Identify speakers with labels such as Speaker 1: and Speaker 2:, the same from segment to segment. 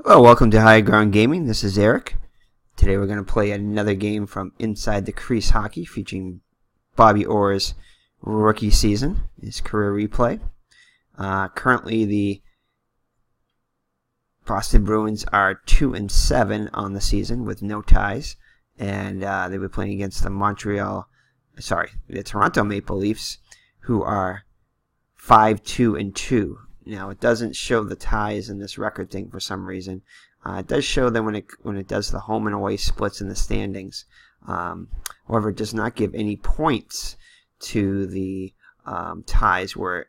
Speaker 1: Hello, welcome to High Ground Gaming. This is Eric. Today we're going to play another game from Inside the Crease Hockey featuring Bobby Orr's rookie season, his career replay. Currently the Boston Bruins are 2-7 on the season with no ties, and they were playing against the Tornoto Maple Leafs, who are 5-2-2. Now, it doesn't show the ties in this record thing for some reason. It does show them when it does the home and away splits in the standings. However, it does not give any points to the ties where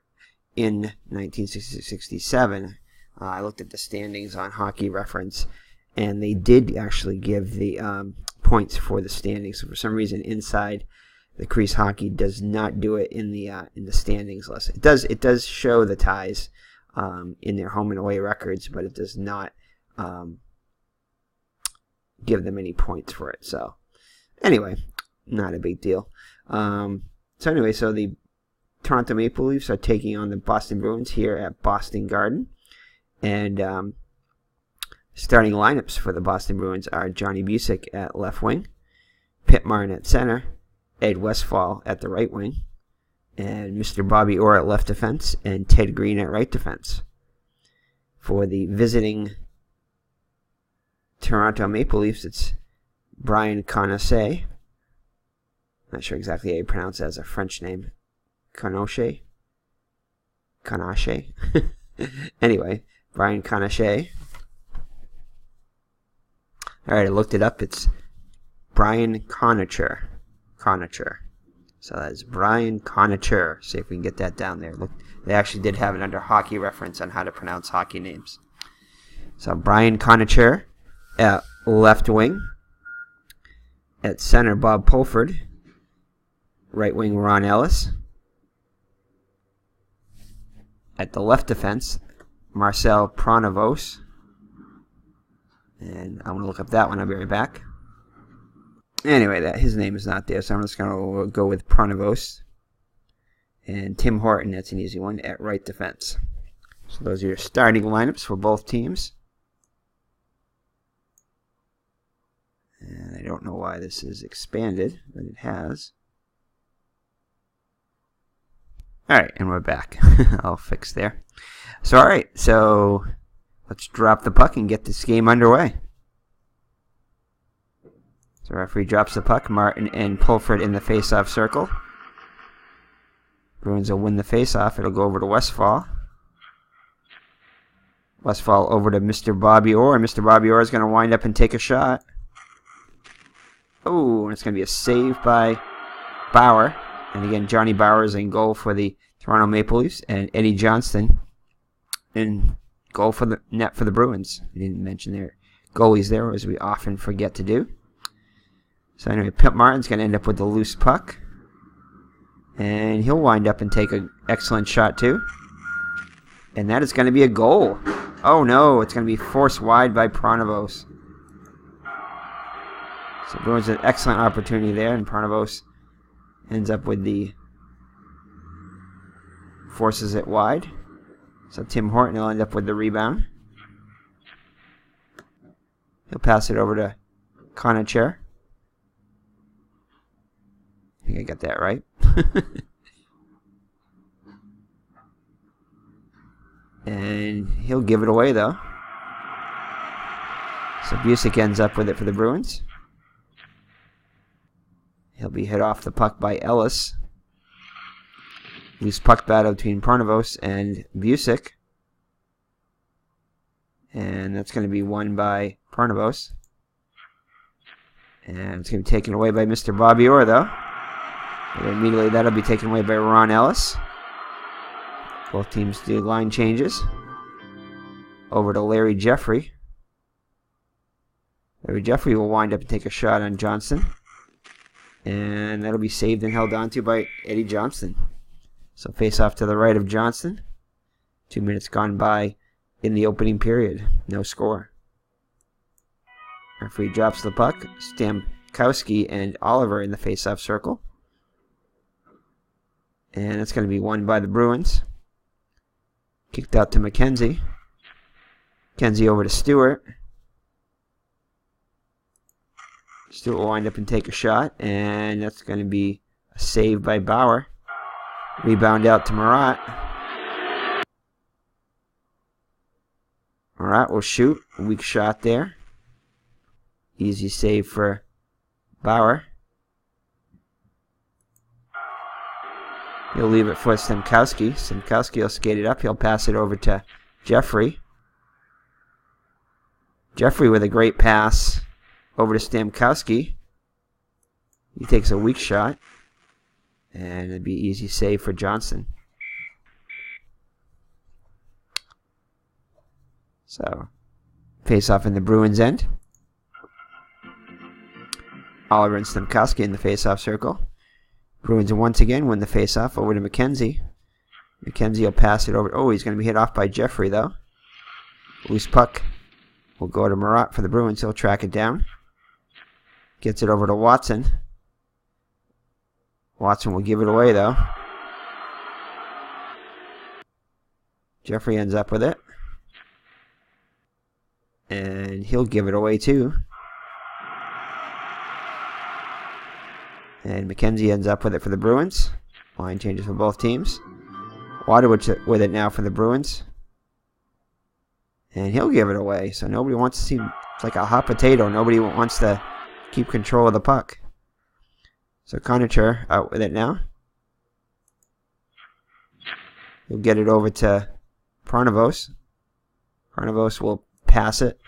Speaker 1: in 1966-67, I looked at the standings on Hockey Reference, and they did actually give the points for the standings. So for some reason, Inside the Crease Hockey does not do it in the standings list. It does show the ties in their home and away records, but it does not give them any points for it. So anyway, not a big deal. So the Toronto Maple Leafs are taking on the Boston Bruins here at Boston Garden, and starting lineups for the Boston Bruins are Johnny Bucyk at left wing, Pit Martin at center, Ed Westfall at the right wing, and Mr. Bobby Orr at left defense, and Ted Green at right defense. For the visiting Toronto Maple Leafs, it's Brian Conache. Not sure exactly how you pronounce it as a French name. Conache? Anyway, Brian Conache. Alright, I looked it up. It's Brian Conacher. So that's Brian Conacher. See if we can get that down there. Look, they actually did have it under Hockey Reference on how to pronounce hockey names. So Brian Conacher at left wing. At center, Bob Pulford. Right wing, Ron Ellis. At the left defense, Marcel Pronovost. And I'm going to look up that one. I'll be right back. Anyway, his name is not there, so I'm just going to go with Pronovost. And Tim Horton, that's an easy one, at right defense. So those are your starting lineups for both teams. And I don't know why this is expanded, but it has. Alright, and we're back. I'll fix there. So, alright, so let's drop the puck and get this game underway. So referee drops the puck. Martin and Pulford in the face-off circle. Bruins will win the face-off. It'll go over to Westfall. Westfall over to Mr. Bobby Orr. Mr. Bobby Orr is going to wind up and take a shot. Oh, and it's going to be a save by Bauer. And again, Johnny Bauer is in goal for the Toronto Maple Leafs. And Eddie Johnston in goal for the net for the Bruins. We didn't mention their goalies there, as we often forget to do. So anyway, Pit Martin's going to end up with the loose puck. And he'll wind up and take an excellent shot too. And that is going to be a goal. Oh no, it's going to be forced wide by Pronovost. So Bruins an excellent opportunity there, and Pronovost ends up with forces it wide. So Tim Horton will end up with the rebound. He'll pass it over to Conacher. I think I got that right. And he'll give it away, though. So Bucyk ends up with it for the Bruins. He'll be hit off the puck by Ellis. Loose puck battle between Pronovost and Bucyk. And that's going to be won by Pronovost. And it's going to be taken away by Mr. Bobby Orr, though. And immediately that'll be taken away by Ron Ellis. Both teams do line changes. Over to Larry Jeffrey. Larry Jeffrey will wind up and take a shot on Johnston. And that'll be saved and held onto by Eddie Johnston. So face off to the right of Johnston. 2 minutes gone by in the opening period. No score. Referee drops the puck. Stamkowski and Oliver in the face-off circle. And it's going to be won by the Bruins. Kicked out to McKenzie. Kenzie over to Stewart. Stewart will wind up and take a shot, and that's going to be a save by Bauer. Rebound out to Marat. Marat will shoot. A weak shot there. Easy save for Bauer. He'll leave it for Stemkowski. Stemkowski will skate it up. He'll pass it over to Jeffrey. Jeffrey with a great pass over to Stemkowski. He takes a weak shot. And it'd be easy save for Johnson. So, face off in the Bruins end. Oliver and Stemkowski in the face-off circle. Bruins once again win the face-off over to McKenzie. McKenzie will pass it over. Oh, he's going to be hit off by Jeffrey, though. Loose puck will go to Marat for the Bruins. He'll track it down. Gets it over to Watson. Watson will give it away, though. Jeffrey ends up with it. And he'll give it away, too. And McKenzie ends up with it for the Bruins. Line changes for both teams. Waterwood with it now for the Bruins. And he'll give it away. So nobody wants to see... It's like a hot potato. Nobody wants to keep control of the puck. So Conacher out with it now. He'll get it over to Pronovos. Pronovos will pass it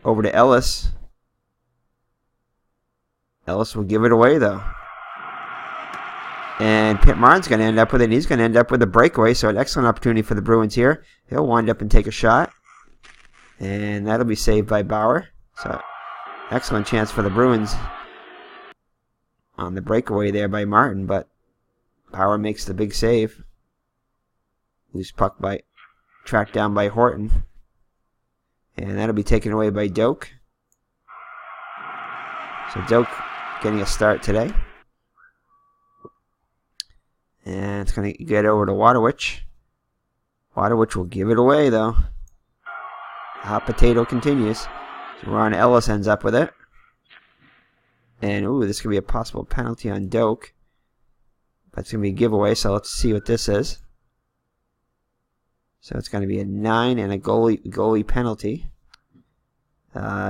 Speaker 1: over to Ellis. Ellis will give it away, though. And Pitt Martin's going to end up with it. And he's going to end up with a breakaway. So an excellent opportunity for the Bruins here. He'll wind up and take a shot. And that'll be saved by Bauer. So excellent chance for the Bruins on the breakaway there by Martin. But Bauer makes the big save. Loose puck tracked down by Horton. And that'll be taken away by Doak. So Doak getting a start today. And it's going to get over to Waterwich. Waterwich will give it away, though. Hot potato continues. So Ron Ellis ends up with it. And, ooh, this could be a possible penalty on Doak. But it's going to be a giveaway, so let's see what this is. So it's going to be a 9 and a goalie penalty.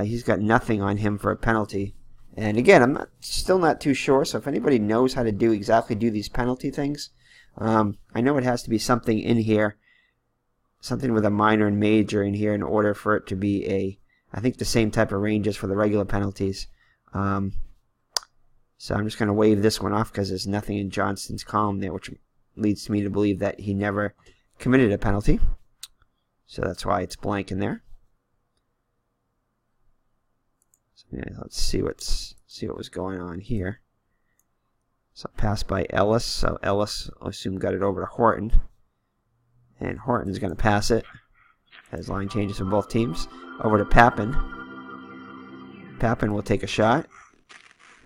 Speaker 1: He's got nothing on him for a penalty. And again, I'm still not too sure, so if anybody knows how to do these penalty things, I know it has to be something in here, something with a minor and major in here in order for it to be I think the same type of ranges for the regular penalties. So I'm just going to wave this one off because there's nothing in Johnston's column there, which leads me to believe that he never committed a penalty. So that's why it's blank in there. Yeah, let's see what was going on here. So pass by Ellis. So Ellis, I assume, got it over to Horton. And Horton's going to pass it as line changes for both teams. Over to Pappen. Pappen will take a shot.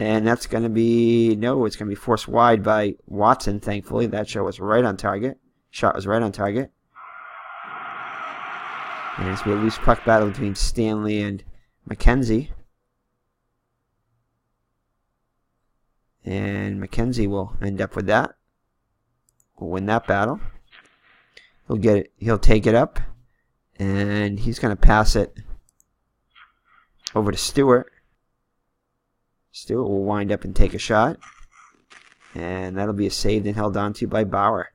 Speaker 1: And that's going to be... No, it's going to be forced wide by Watson, thankfully. That shot was right on target. Shot was right on target. And it's going to be a loose puck battle between Stanley and McKenzie. And McKenzie will end up with that. Will win that battle. He'll get it. He'll take it up. And he's going to pass it over to Stewart. Stewart will wind up and take a shot. And that'll be a saved and held on to by Bauer.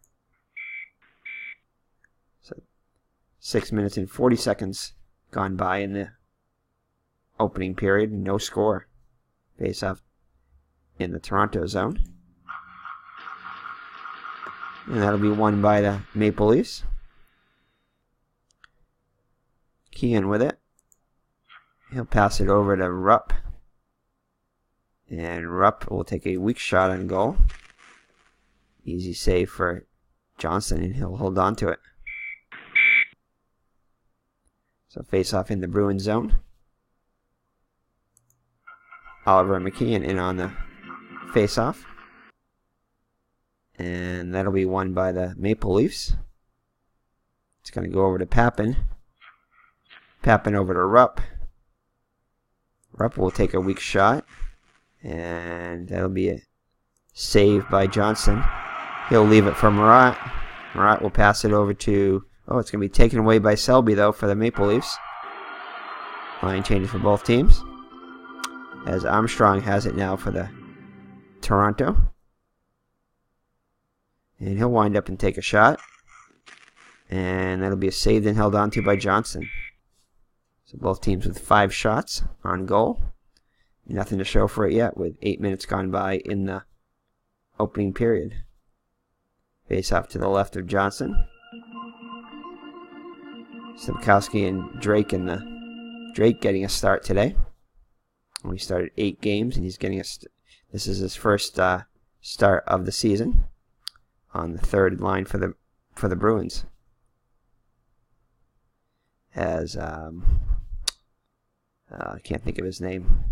Speaker 1: So 6 minutes and 40 seconds gone by in the opening period. No score. Face off in the Toronto zone. And that'll be won by the Maple Leafs. Keehan with it. He'll pass it over to Rupp. And Rupp will take a weak shot on goal. Easy save for Johnson, and he'll hold on to it. So face off in the Bruins zone. Oliver and McKeon in on the face off. And that'll be won by the Maple Leafs. It's going to go over to Pappen. Papping over to Rupp. Rupp will take a weak shot. And that'll be a save by Johnson. He'll leave it for Marat. Marat will pass it over to... Oh, it's going to be taken away by Selby, though, for the Maple Leafs. Line changes for both teams. As Armstrong has it now for the Toronto. And he'll wind up and take a shot. And that'll be a save then held onto by Johnson. So both teams with 5 shots on goal. Nothing to show for it yet with 8 minutes gone by in the opening period. Face off to the left of Johnson. Stemkowski and Drake Drake getting a start today. We started 8 games and he's getting this is his first start of the season on the 3rd line for the Bruins. As I can't think of his name.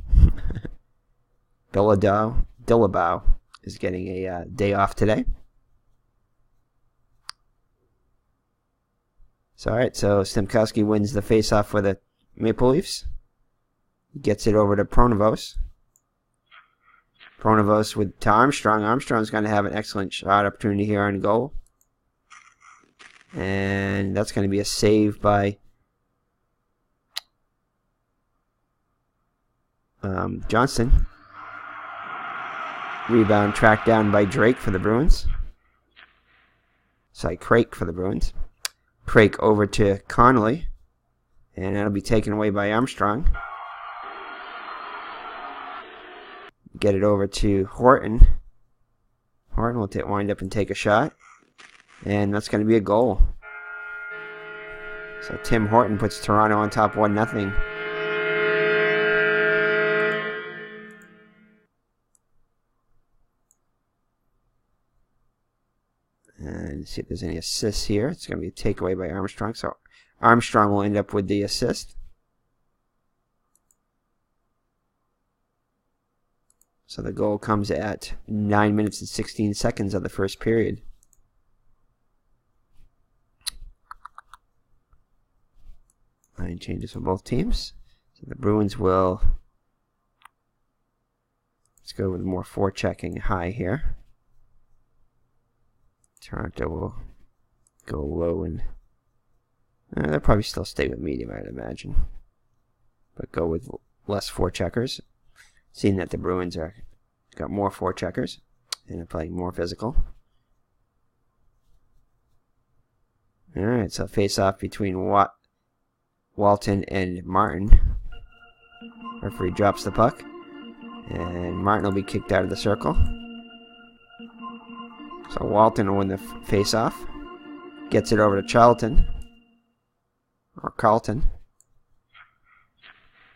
Speaker 1: Dillabow is getting a day off today. So, alright, so Stemkowski wins the face-off for the Maple Leafs. Gets it over to Pronovos. Pronovos to Armstrong. Armstrong's going to have an excellent shot opportunity here on goal. And that's going to be a save by Johnson. Rebound tracked down by Drake for the Bruins. Sorry, Craik for the Bruins. Craik over to Connolly. And that'll be taken away by Armstrong. Get it over to Horton. Horton will wind up and take a shot. And that's going to be a goal. So Tim Horton puts Toronto on top 1-0. And see if there's any assists here. It's going to be a takeaway by Armstrong. So Armstrong will end up with the assist. So the goal comes at 9 minutes and 16 seconds of the first period. Line changes for both teams. So the Bruins will... Let's go with more forechecking high here. Toronto will go low and... they'll probably still stay with medium, I'd imagine. But go with less forecheckers. Seeing that the Bruins got more forecheckers and are playing more physical. Alright, so face-off between Walton and Martin. Referee drops the puck. And Martin will be kicked out of the circle. So Walton will win the face-off. Gets it over to Charlton. Or Carlton.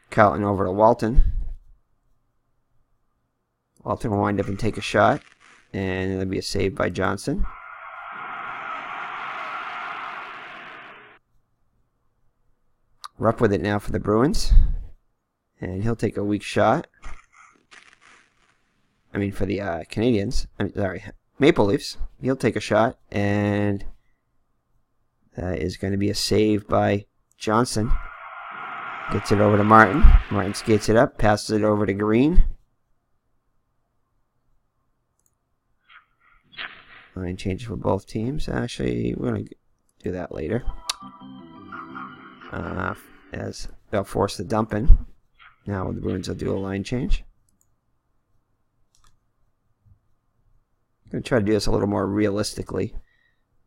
Speaker 1: Carlton over to Walton. Walton will wind up and take a shot. And it'll be a save by Johnson. Rupp with it now for the Bruins. And he'll take a weak shot. I mean for the Canadians. Maple Leafs. He'll take a shot. And that is going to be a save by Johnson. Gets it over to Martin. Martin skates it up. Passes it over to Green. Line changes for both teams. Actually, we're going to do that later. As they'll force the dump in. Now the Bruins will do a line change. I'm going to try to do this a little more realistically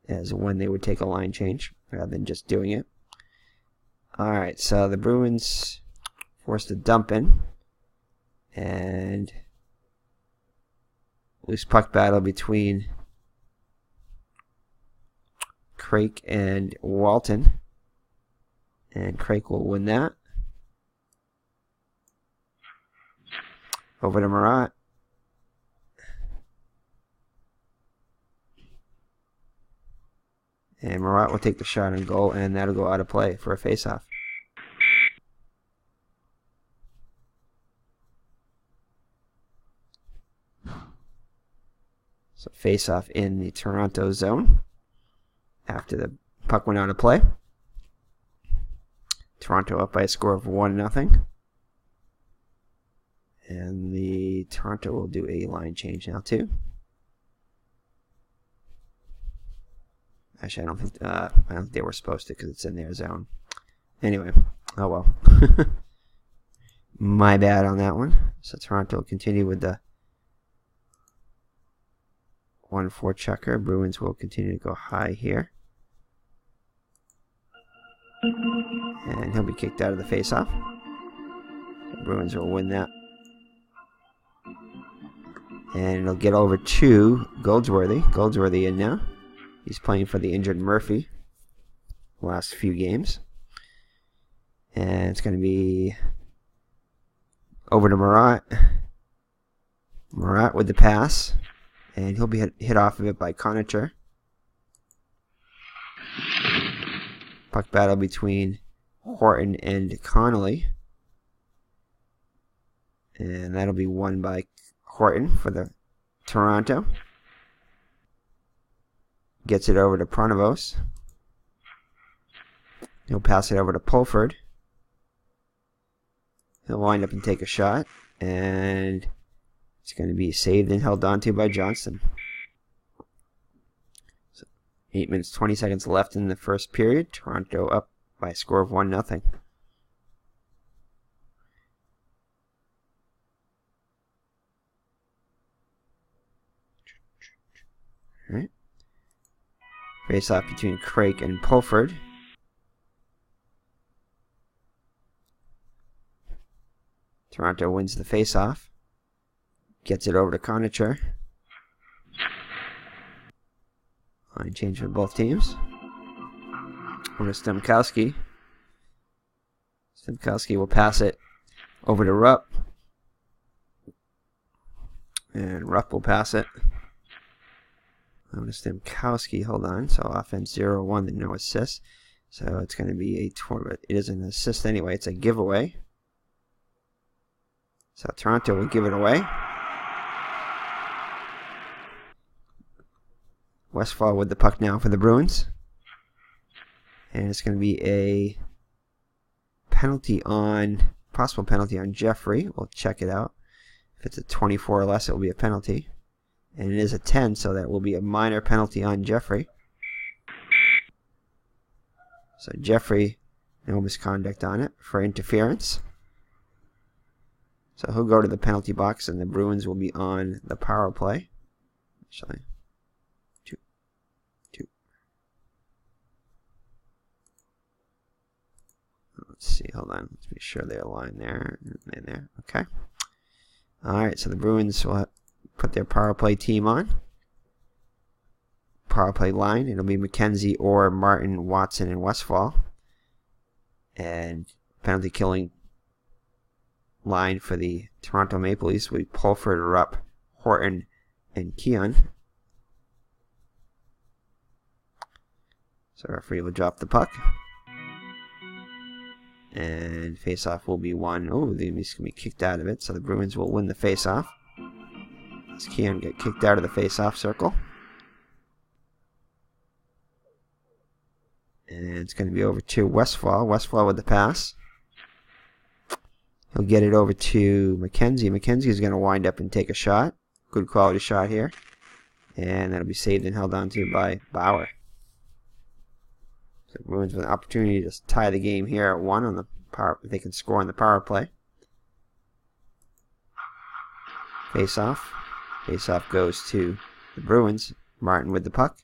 Speaker 1: as when they would take a line change rather than just doing it. Alright, so the Bruins force the dump in. And loose puck battle between Craik and Walton. And Craik will win that. Over to Marat. And Marat will take the shot and goal, and that'll go out of play for a face-off. So face-off in the Toronto zone after the puck went out of play. Toronto up by a score of 1-0. And the Toronto will do a line change now too. Actually, I don't think they were supposed to because it's in their zone. Anyway, oh well. My bad on that one. So Toronto will continue with the 1-4 checker. Bruins will continue to go high here. And he'll be kicked out of the faceoff. The Bruins will win that. And it'll get over to Goldsworthy. Goldsworthy in now. He's playing for the injured Murphy last few games. And it's going to be over to Murat. Murat with the pass. And he'll be hit off of it by Conacher. Puck battle between Horton and Connolly. And that'll be won by Horton for the Toronto. Gets it over to Pronovos. He'll pass it over to Pulford. He'll wind up and take a shot. And it's going to be saved and held onto by Johnston. So 8 minutes, 20 seconds left in the first period. Toronto up by a score of 1-0. All right. Face off between Craik and Pulford. Toronto wins the face-off. Gets it over to Conacher. Line change for both teams. Over to Stemkowski. Stemkowski will pass it over to Rupp. And Rupp will pass it. Over to Stemkowski. Hold on. So offense 0-1, no assists. So it's going to be it isn't an assist anyway. It's a giveaway. So Toronto will give it away. Westfall with the puck now for the Bruins. And it's going to be a possible penalty on Jeffrey. We'll check it out. If it's a 24 or less, it will be a penalty. And it is a 10, so that will be a minor penalty on Jeffrey. So Jeffrey, no misconduct on it for interference. So he'll go to the penalty box, and the Bruins will be on the power play. Actually, two. Let's see. Hold on. Let's be sure they're aligned there and there. Okay. All right. So the Bruins will put their power play team on. Power play line. It'll be McKenzie, Orr, Martin, Watson, and Westfall. And penalty killing line for the Toronto Maple Leafs will be Pulford, Rupp, Horton, and Keon. So referee will drop the puck. And face-off will be won. Oh, the Leafs can be kicked out of it, so the Bruins will win the face-off. As Keon get kicked out of the face-off circle. And it's going to be over to Westfall. Westfall with the pass. He'll get it over to McKenzie. McKenzie is going to wind up and take a shot. Good quality shot here. And that'll be saved and held onto by Bauer. So Bruins with an opportunity to tie the game here at 1 on the power. They can score on the power play. Face-off. Face-off goes to the Bruins. Martin with the puck.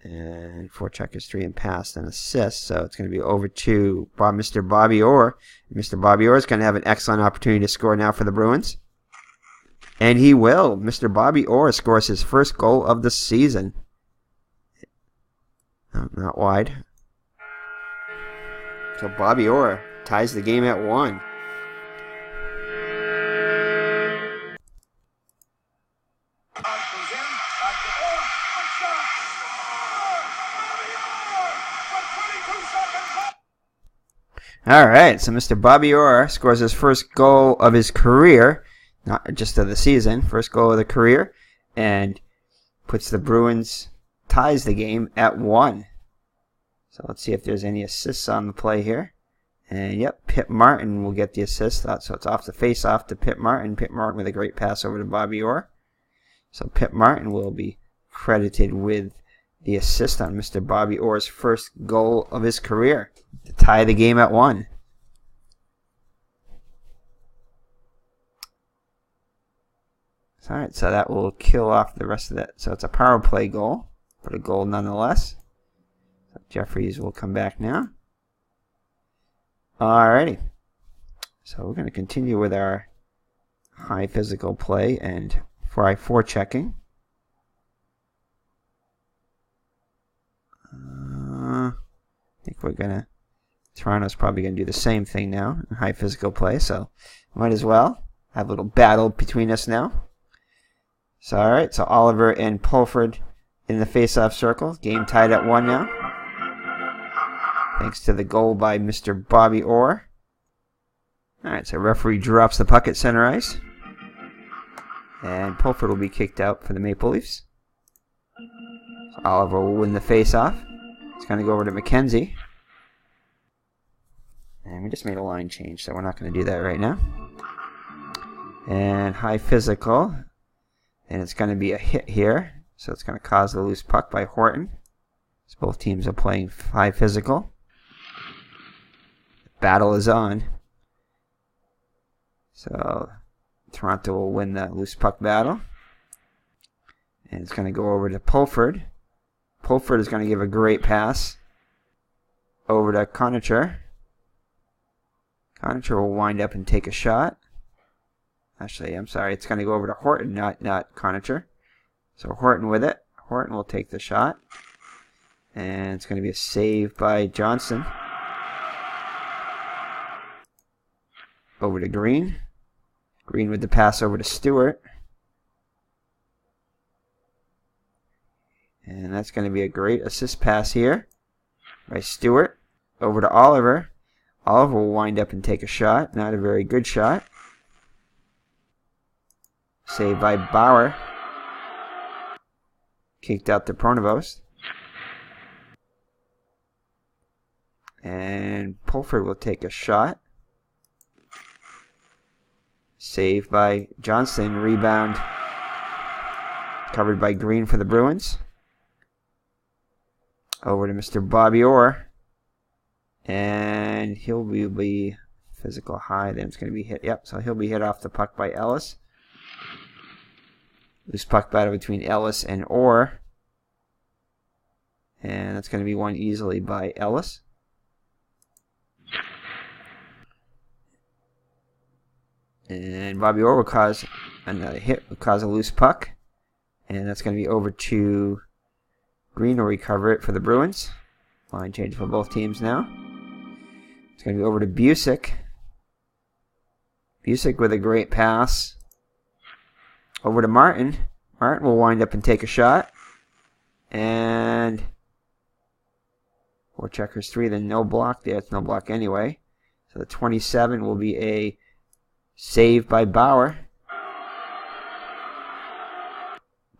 Speaker 1: And 4 checkers, 3 and pass, and assist. So it's going to be over to Mr. Bobby Orr. Mr. Bobby Orr is going to have an excellent opportunity to score now for the Bruins. And he will. Mr. Bobby Orr scores his first goal of the season. No, not wide. So Bobby Orr ties the game at 1. Alright, so Mr. Bobby Orr scores his first goal of his career, not just of the season, first goal of the career, and puts the Bruins, ties the game at 1. So let's see if there's any assists on the play here. And yep, Pip Martin will get the assist. So it's off the face-off to Pip Martin. Pip Martin with a great pass over to Bobby Orr. So Pip Martin will be credited with the assist on Mr. Bobby Orr's first goal of his career to tie the game at 1. Alright, so that will kill off the rest of that. So it's a power play goal, but a goal nonetheless. So Jeffries will come back now. Alrighty. So we're going to continue with our high physical play and for forechecking. I think we're going to... Toronto's probably going to do the same thing now in high physical play, so might as well have a little battle between us now. So, alright, so Oliver and Pulford in the face-off circle. Game tied at 1 now. Thanks to the goal by Mr. Bobby Orr. Alright, so referee drops the puck at center ice. And Pulford will be kicked out for the Maple Leafs. So Oliver will win the face-off. It's going to go over to McKenzie. And we just made a line change, so we're not going to do that right now. And high physical. And it's going to be a hit here. So it's going to cause the loose puck by Horton. So both teams are playing high physical. The battle is on. So Toronto will win the loose puck battle. And it's going to go over to Pulford. Pulford is going to give a great pass over to Conacher. Conacher will wind up and take a shot. Actually, I'm sorry, it's going to go over to Horton, not Conacher. So Horton with it. Horton will take the shot. And it's going to be a save by Johnson. Over to Green. Green with the pass over to Stewart. And that's going to be a great assist pass here by Stewart. Over to Oliver. Oliver will wind up and take a shot. Not a very good shot. Saved by Bauer. Kicked out to Pronovost. And Pulford will take a shot. Saved by Johnston. Rebound covered by Green for the Bruins. Over to Mr. Bobby Orr. And he'll be physical high. Then it's going to be hit. Yep, so he'll be hit off the puck by Ellis. Loose puck battle between Ellis and Orr. And that's going to be won easily by Ellis. And Bobby Orr will cause another hit, will cause a loose puck. And that's going to be over to Green will recover it for the Bruins. Line change for both teams now. It's going to be over to Busick. Busick with a great pass. Over to Martin. Martin will wind up and take a shot. And four checkers 3, then no block there. It's no block anyway. So the 27 will be a save by Bauer.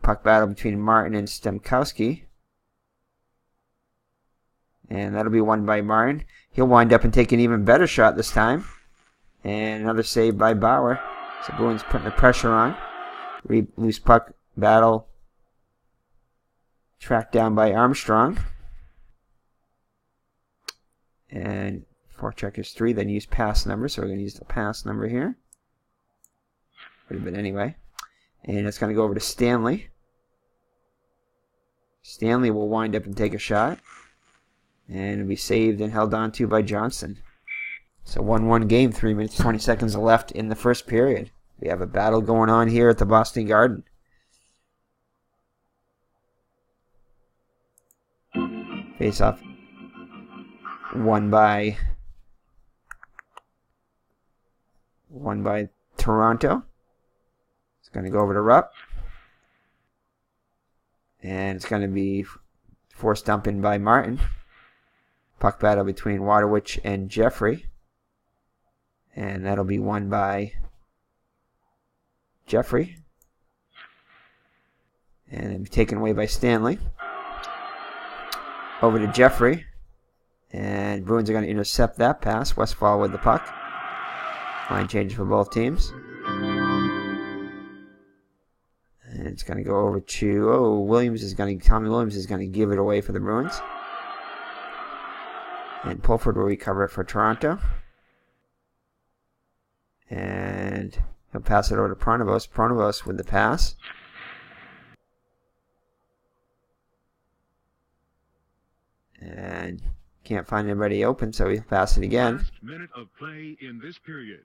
Speaker 1: Puck battle between Martin and Stemkowski. And that'll be won by Martin. He'll wind up and take an even better shot this time. And another save by Bauer. So Bruins putting the pressure on. Loose puck battle. Tracked down by Armstrong. And forecheck is 3. Then use pass number. So we're going to use the pass number here. But anyway. And it's going to go over to Stanley. Stanley will wind up and take a shot. And it'll be saved and held on to by Johnson. So 1-1 game, 3 minutes 20 seconds left in the first period. We have a battle going on here at the Boston Garden. Face off won by Toronto. It's going to go over to Rupp. And it's going to be forced dump in by Martin. Puck battle between Waterwich and Jeffrey. And that'll be won by Jeffrey. And it'll be taken away by Stanley. Over to Jeffrey. And Bruins are going to intercept that pass. Westfall with the puck. Line changes for both teams. And it's going to go over to, Tommy Williams is going to give it away for the Bruins. And Pulford will recover it for Toronto. And he'll pass it over to Pronovos. Pronovos with the pass. And can't find anybody open, so he'll pass it again.
Speaker 2: Last minute of play in this period.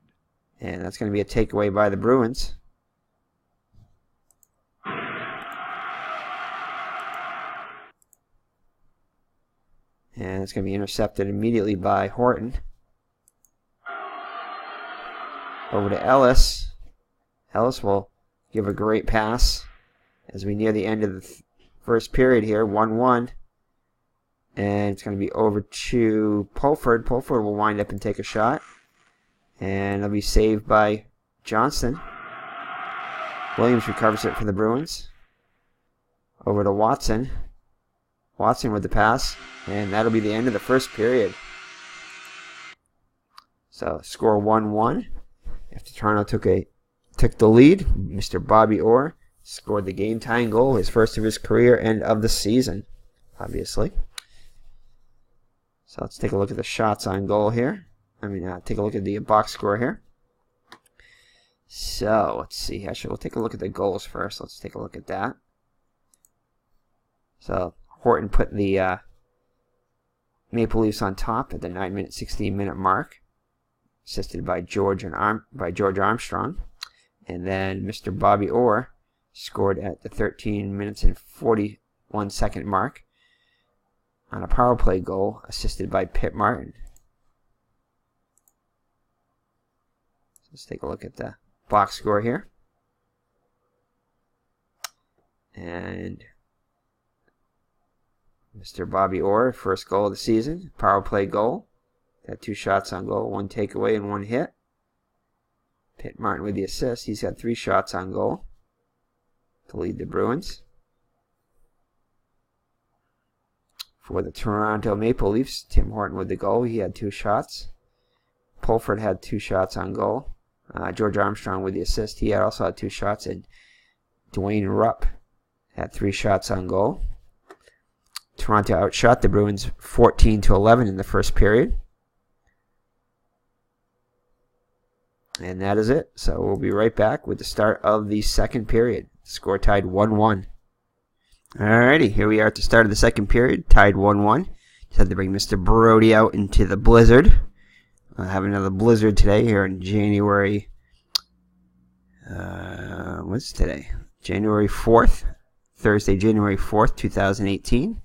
Speaker 1: And that's going to be a takeaway by the Bruins. And it's going to be intercepted immediately by Horton. Over to Ellis. Ellis will give a great pass as we near the end of the first period here. 1-1. And it's going to be over to Pulford. Pulford will wind up and take a shot. And it'll be saved by Johnston. Williams recovers it for the Bruins. Over to Watson. Watson with the pass, and that'll be the end of the first period. So score 1-1. After Toronto took the lead, Mr. Bobby Orr scored the game-tying goal, his first of his career and of the season, obviously. So let's take a look at the shots on goal here. Take a look at the box score here. So let's see. Actually, we'll take a look at the goals first. Let's take a look at that. So Horton put the Maple Leafs on top at the 9-minute, 16-minute mark, assisted by George Armstrong. And then Mr. Bobby Orr scored at the 13 minutes and 41-second mark on a power play goal, assisted by Pitt Martin. So let's take a look at the box score here. And Mr. Bobby Orr, first goal of the season, power play goal. Got 2 shots on goal, 1 takeaway and 1 hit. Pitt Martin with the assist. He's got 3 shots on goal to lead the Bruins. For the Toronto Maple Leafs, Tim Horton with the goal. He had 2 shots. Pulford had 2 shots on goal. George Armstrong with the assist. He also had 2 shots. And Dwayne Rupp had 3 shots on goal. Toronto outshot the Bruins 14-11 in the first period. And that is it. So we'll be right back with the start of the second period. Score tied 1-1. Alrighty, here we are at the start of the second period, tied 1-1. Just had to bring Mr. Brody out into the blizzard. Have another blizzard today here in January. What's today? January 4th. Thursday, January 4th, 2018.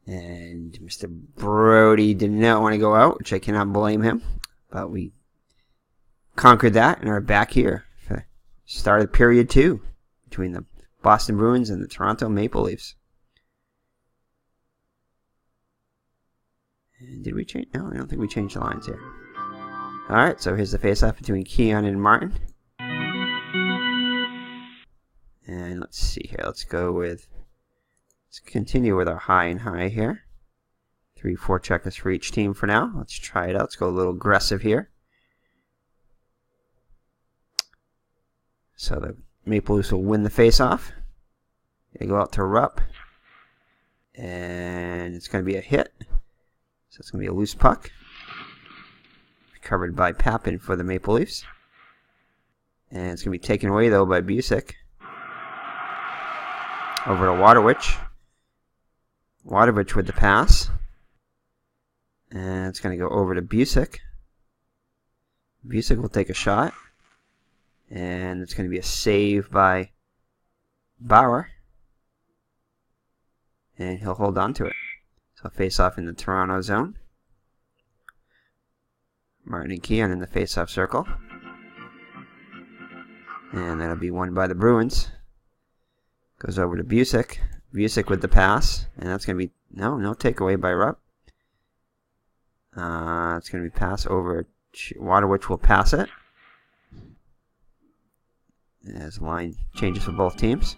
Speaker 1: And Mr. Brody did not want to go out, which I cannot blame him. But we conquered that and are back here for the start of period 2 between the Boston Bruins and the Toronto Maple Leafs. And did we change? No, I don't think we changed the lines here. Alright, so here's the face-off between Keon and Martin. And let's see here. Let's continue with our high and high here. 3-4 checkers for each team for now. Let's try it out. Let's go a little aggressive here. So the Maple Leafs will win the face-off. They go out to Rupp. And it's going to be a hit. So it's going to be a loose puck. Recovered by Pappen for the Maple Leafs. And it's going to be taken away, though, by Busick. Over to Waterwich. Waterwich with the pass. And it's going to go over to Busick. Busick will take a shot. And it's going to be a save by Bauer. And he'll hold on to it. So face off in the Toronto zone. Martin and Keon in the face-off circle. And that'll be won by the Bruins. Goes over to Busick. Busick with the pass. And that's going to be... No takeaway by Rupp. It's going to be pass over... Waterwich will pass it. As line changes for both teams.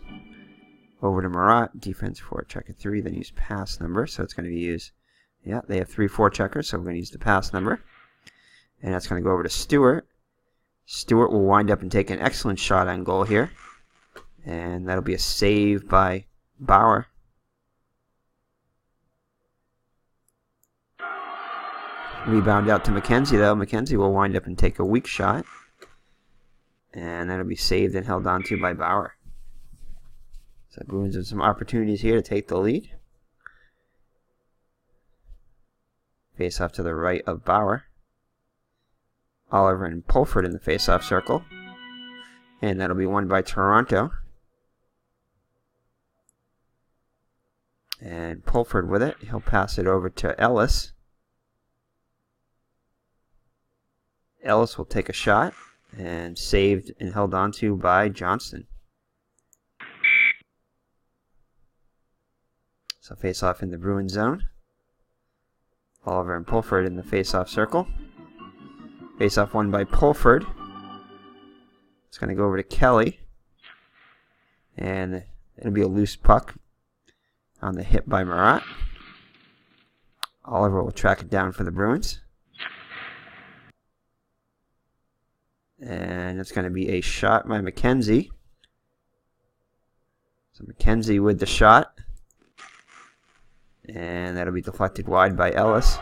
Speaker 1: Over to Marat. Defense for check a 3. Then use pass number. So it's going to use Yeah, they have 3 forecheckers, so we're going to use the pass number. And that's going to go over to Stewart. Stewart will wind up and take an excellent shot on goal here. And that'll be a save by Bauer. Rebound out to McKenzie, though. McKenzie will wind up and take a weak shot. And that'll be saved and held onto by Bauer. So Bruins have some opportunities here to take the lead. Face off to the right of Bauer. Oliver and Pulford in the face-off circle. And that'll be won by Toronto. And Pulford with it. He'll pass it over to Ellis. Ellis will take a shot. And saved and held onto by Johnston. So face-off in the Bruins zone. Oliver and Pulford in the face-off circle. Face-off won by Pulford. It's going to go over to Kelly. And it'll be a loose puck on the hit by Marat. Oliver will track it down for the Bruins. And it's going to be a shot by McKenzie. So McKenzie with the shot. And that'll be deflected wide by Ellis.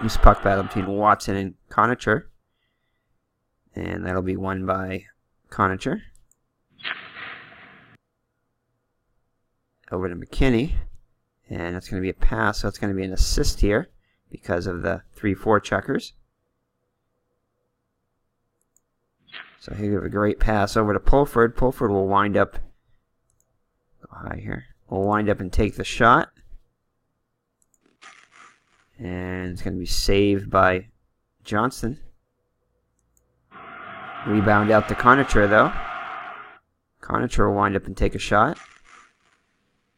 Speaker 1: Loose puck battle between Watson and Conacher. And that'll be won by Conacher. Over to McKinney. And that's going to be a pass, so it's going to be an assist here because of the 3-4 checkers. So he'll give a great pass over to Pulford. Pulford will wind up, go high here, will wind up and take the shot. And it's going to be saved by Johnston. Rebound out to Conacher, though. Conacher will wind up and take a shot.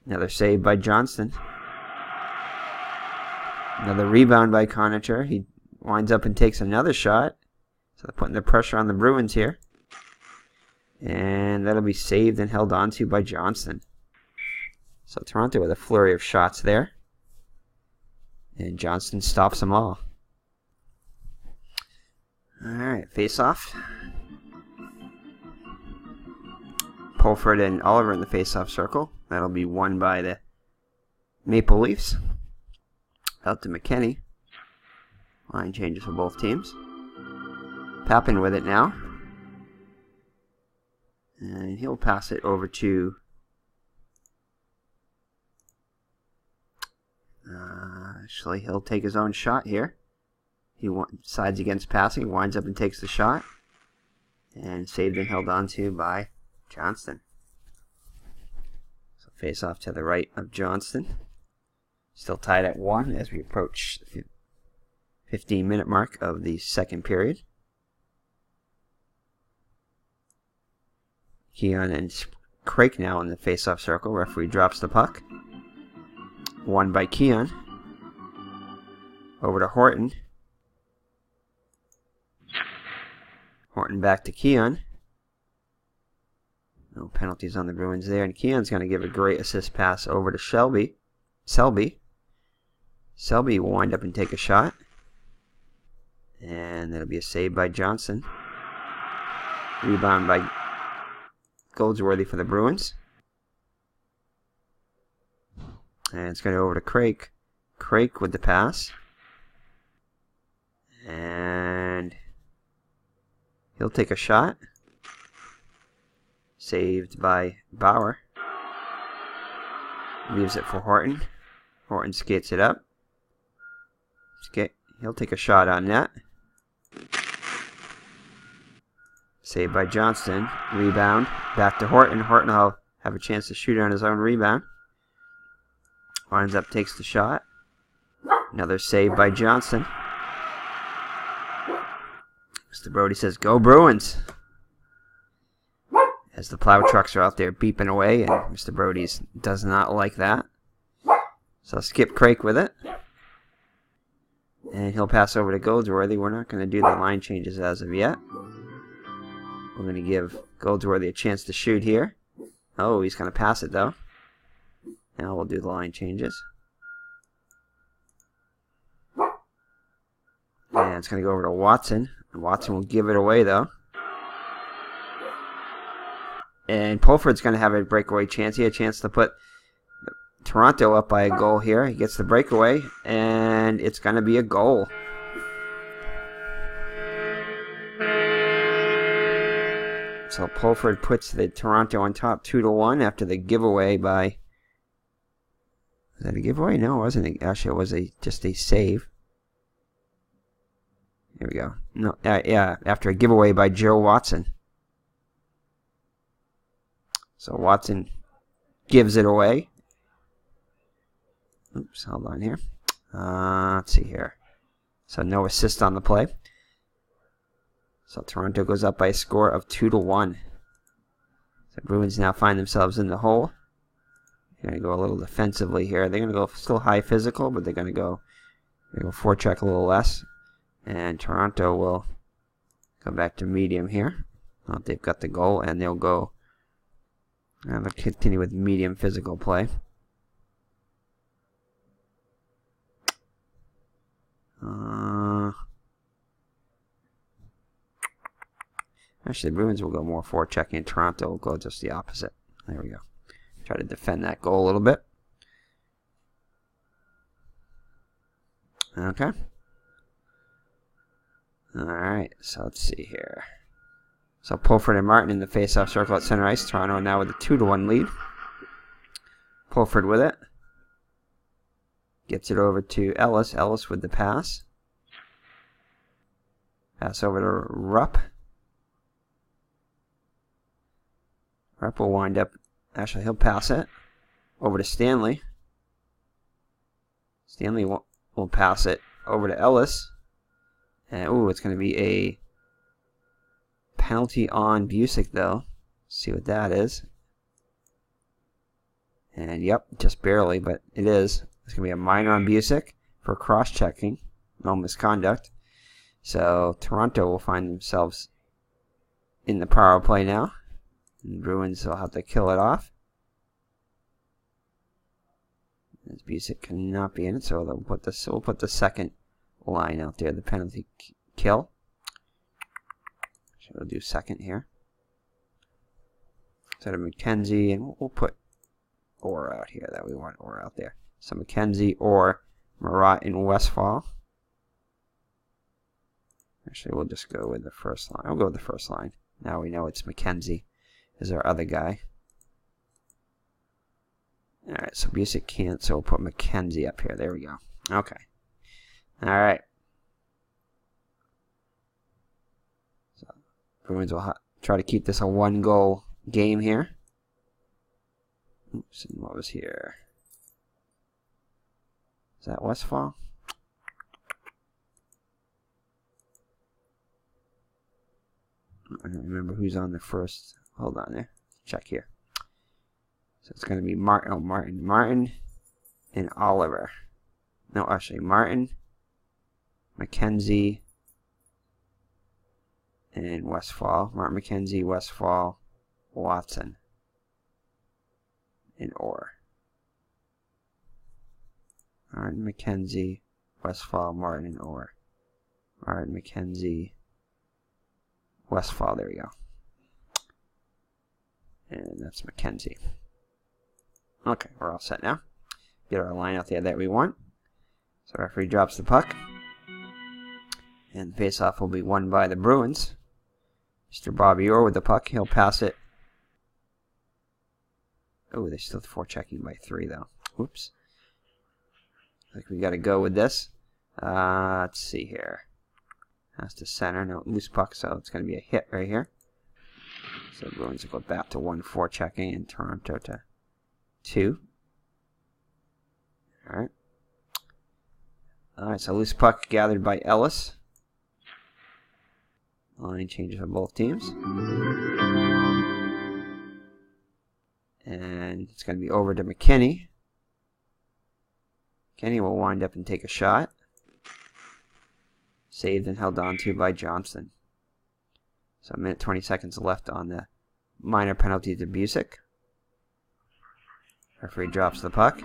Speaker 1: Another save by Johnston. Another rebound by Conacher. He winds up and takes another shot. So they're putting the pressure on the Bruins here. And that'll be saved and held onto by Johnston. So Toronto with a flurry of shots there. And Johnston stops them all. Alright, face-off. Pulford and Oliver in the face-off circle. That'll be won by the Maple Leafs. Out to McKinney. Line changes for both teams. Pappin with it now. And he'll pass it over to actually, he'll take his own shot here. He sides against passing, winds up and takes the shot. And saved and held onto by Johnston. So face off to the right of Johnston. Still tied at 1 as we approach the 15-minute mark of the second period. Keon and Craik now in the face-off circle. Referee drops the puck. Won by Keon. Over to Horton. Horton back to Keon. No penalties on the Bruins there. And Keon's going to give a great assist pass over to Selby. Selby will wind up and take a shot. And that'll be a save by Johnson. Rebound by Goldsworthy for the Bruins. And it's going to go over to Craik. Craik with the pass. And he'll take a shot. Saved by Bauer. Leaves it for Horton. Horton skates it up. He'll take a shot on net. Saved by Johnston. Rebound. Back to Horton. Horton will have a chance to shoot on his own rebound. Winds up, takes the shot. Another save by Johnston. Mr. Brody says, "Go Bruins!" As the plow trucks are out there beeping away, and Mr. Brody does not like that. So Skip Craik with it. And he'll pass over to Goldsworthy. We're not going to do the line changes as of yet. We're going to give Goldsworthy a chance to shoot here. Oh, he's going to pass it though. Now we'll do the line changes. it's going to go over to Watson. Watson will give it away, though. And Pulford's going to have a breakaway chance. He had a chance to put Toronto up by a goal here. He gets the breakaway, and it's going to be a goal. So Pulford puts the Toronto on top 2-1 after the giveaway by... Was that a giveaway? No, it wasn't. Actually, it was just a save. Here we go. No, yeah, after a giveaway by Joe Watson. So Watson gives it away. Oops, hold on here. Let's see here. So no assist on the play. So Toronto goes up by a score of 2-1. So Bruins now find themselves in the hole. They're going to go a little defensively here. They're going to go still high physical, but they're going to go forecheck a little less. And Toronto will go back to medium here. Well, they've got the goal, and they'll go. And they'll continue with medium physical play. Actually, the Bruins will go more forechecking, and Toronto will go just the opposite. There we go. Try to defend that goal a little bit. Okay. Alright, so let's see here. So Pulford and Martin in the face-off circle at center ice. Toronto now with a 2-1 lead. Pulford with it. Gets it over to Ellis. Ellis with the pass. Pass over to Rupp. Rupp will wind up. Actually, he'll pass it over to Stanley. Stanley will pass it over to Ellis. And, ooh, it's going to be a penalty on Busick, though. See what that is. And, yep, just barely, but it is. It's going to be a minor on Busick for cross-checking. No misconduct. So, Toronto will find themselves in the power play now. And Bruins will have to kill it off. As Busick cannot be in it, so we'll put the second line out there, the penalty kill. So we'll do second here. Instead of McKenzie, and we'll put ORR out here. That we want ORR out there. So McKenzie or Marat in Westfall. Actually, we'll just go with the first line. I'll go with the first line. Now we know it's McKenzie is our other guy. Alright, so Busick can't, so we'll put McKenzie up here. There we go. Okay. Alright. So, Bruins will try to keep this a 1-goal game here. Oops, and what was here? Is that Westfall? I don't remember who's on the first. Hold on there. Check here. So it's going to be Martin, and Oliver. No, actually, Martin, McKenzie, and Westfall. Martin, McKenzie, Westfall, Watson, and ORR. Martin, McKenzie, Westfall, Martin, and ORR. Martin, McKenzie, Westfall. There we go. And that's McKenzie. Okay, we're all set now. Get our line out there that we want. So referee drops the puck. And the face-off will be won by the Bruins. Mr. Bobby Orr with the puck. He'll pass it. Oh, they're still forechecking by 3, though. Whoops. I think we got to go with this. Let's see here. Has to center. No, loose puck, so it's going to be a hit right here. So the Bruins will go back to 1 forechecking and Toronto to 2. Alright. Alright, so loose puck gathered by Ellis. Line changes for both teams. And it's going to be over to McKinney. McKinney will wind up and take a shot. Saved and held on to by Johnston. So 1 minute 20 seconds left on the minor penalty to Busick. Referee drops the puck.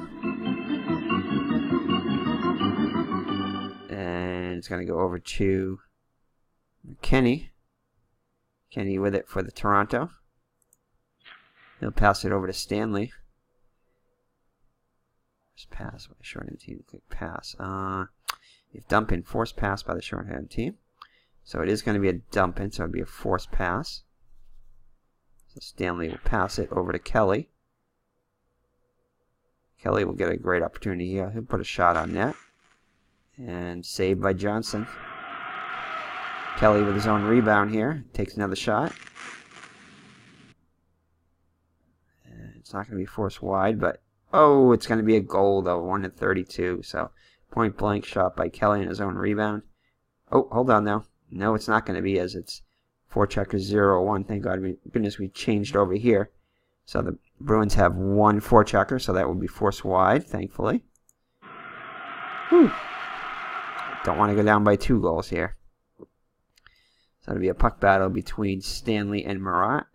Speaker 1: And And it's going to go over to Kenny. Kenny with it for the Toronto. He'll pass it over to Stanley. First pass by the shorthand team. Quick pass. If dump in, forced pass by the shorthand team. So it is going to be a dump in, so it'll be a forced pass. So Stanley will pass it over to Kelly. Kelly will get a great opportunity here. He'll put a shot on net. And saved by Johnson. Kelly with his own rebound here. Takes another shot. And it's not going to be forced wide, but oh, it's going to be a goal though. 1-32. So point blank shot by Kelly in his own rebound. Oh, hold on now. No, it's not going to be, as it's forechecker 0-1. Thank goodness we changed over here. So the Bruins have one forechecker, so that will be forced wide, thankfully. Whew. Don't want to go down by 2 goals here. So it'll be a puck battle between Stanley and Marat.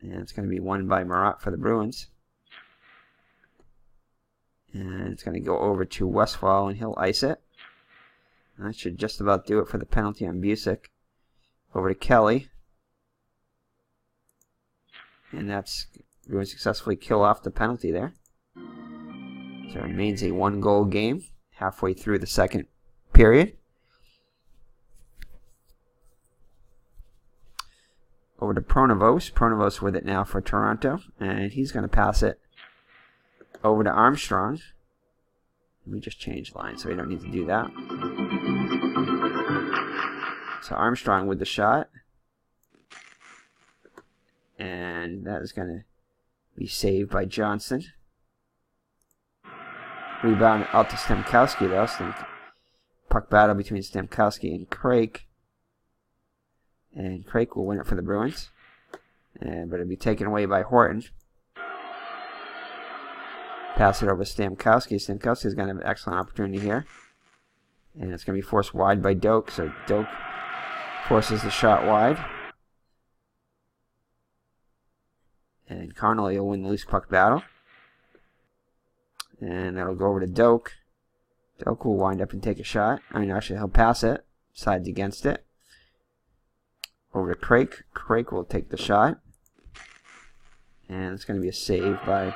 Speaker 1: And it's going to be won by Marat for the Bruins. And it's going to go over to Westphal, and he'll ice it. And that should just about do it for the penalty on Busick. Over to Kelly. And that's going to successfully kill off the penalty there. So it remains a 1-goal game halfway through the second period. Over to Pronovost. Pronovost with it now for Toronto. And he's going to pass it over to Armstrong. We just changed lines, so we don't need to do that. So Armstrong with the shot. And that is going to be saved by Johnson. Rebound out to Stemkowski though. Puck battle between Stemkowski and Craik. And Craik will win it for the Bruins. But it'll be taken away by Horton. Pass it over to Stamkowski. Stamkowski is going to have an excellent opportunity here. And it's going to be forced wide by Doak. So Doak forces the shot wide. And Connolly will win the loose puck battle. And that'll go over to Doak. Doak will wind up and take a shot. Actually, he'll pass it. Sides against it. Over to Craik. Craik will take the shot. And it's going to be a save by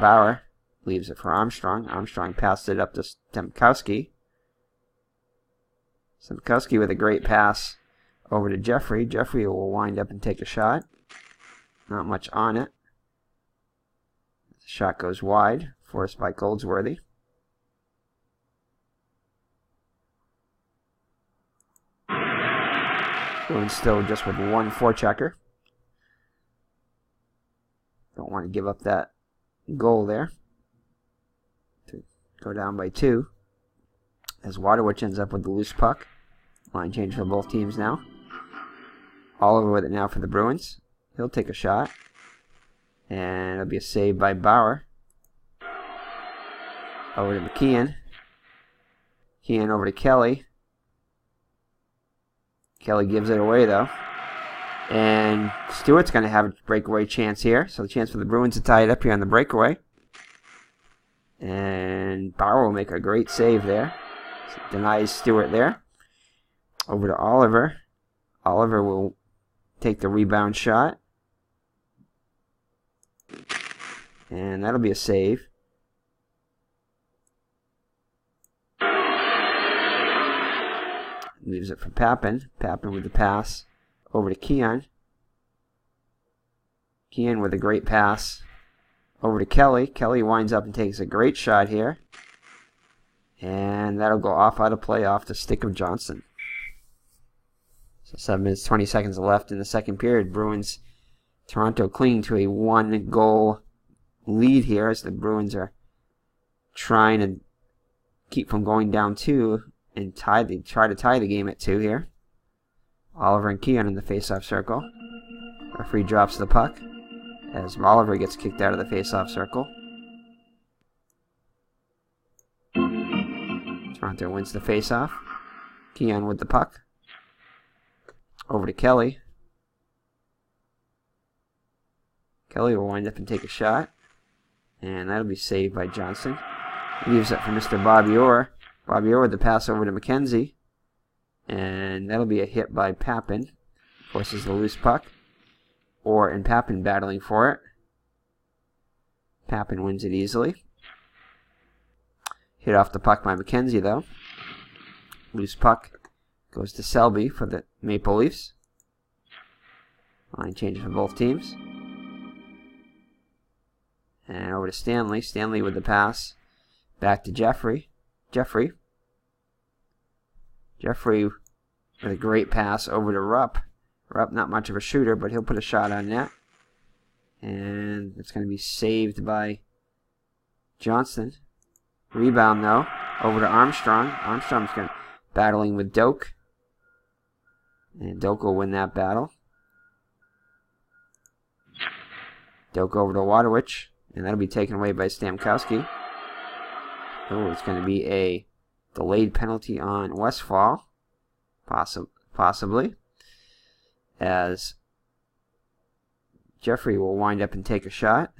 Speaker 1: Bauer. Leaves it for Armstrong. Armstrong passed it up to Stemkowski. Stemkowski with a great pass over to Jeffrey. Jeffrey will wind up and take a shot. Not much on it. The shot goes wide, forced by Goldsworthy. Bruins still just with one forechecker. Don't want to give up that goal there. To go down by 2. As Waterwich ends up with the loose puck. Line change for both teams now. Oliver with it now for the Bruins. He'll take a shot. And it'll be a save by Bauer. Over to McKeon. McKeon over to Kelly. Kelly gives it away though. And Stewart's going to have a breakaway chance here. So the chance for the Bruins to tie it up here on the breakaway. And Bauer will make a great save there. So denies Stewart there. Over to Oliver. Oliver will take the rebound shot. And that'll be a save. Leaves it for Pappen. Pappen with the pass over to Keon. Keon with a great pass over to Kelly. Kelly winds up and takes a great shot here. And that'll go off out of play off the stick of Johnson. So 7 minutes, 20 seconds left in the second period. Bruins, Toronto clinging to a 1-goal lead here as the Bruins are trying to keep from going down 2 and try to tie the game at 2 here. Oliver and Keon in the face-off circle. Referee drops the puck as Oliver gets kicked out of the face-off circle. Toronto wins the face-off. Keon with the puck. Over to Kelly. Kelly will wind up and take a shot. And that'll be saved by Johnson. Leaves it for Mr. Bobby Orr. Bobby Orr with the pass over to McKenzie. And that'll be a hit by Pappen. Forces the loose puck. Orr and Pappen battling for it. Pappen wins it easily. Hit off the puck by McKenzie, though. Loose puck goes to Selby for the Maple Leafs. Line changes for both teams. And over to Stanley. Stanley with the pass. Back to Jeffrey. Jeffrey with a great pass over to Rupp. Rupp, not much of a shooter, but he'll put a shot on net. And it's going to be saved by Johnston. Rebound, though, over to Armstrong. Armstrong's battling with Doak. And Doak will win that battle. Doak over to Waterwich. And that'll be taken away by Stamkowski. Oh, it's going to be a delayed penalty on Westfall. Possibly. As Jeffrey will wind up and take a shot.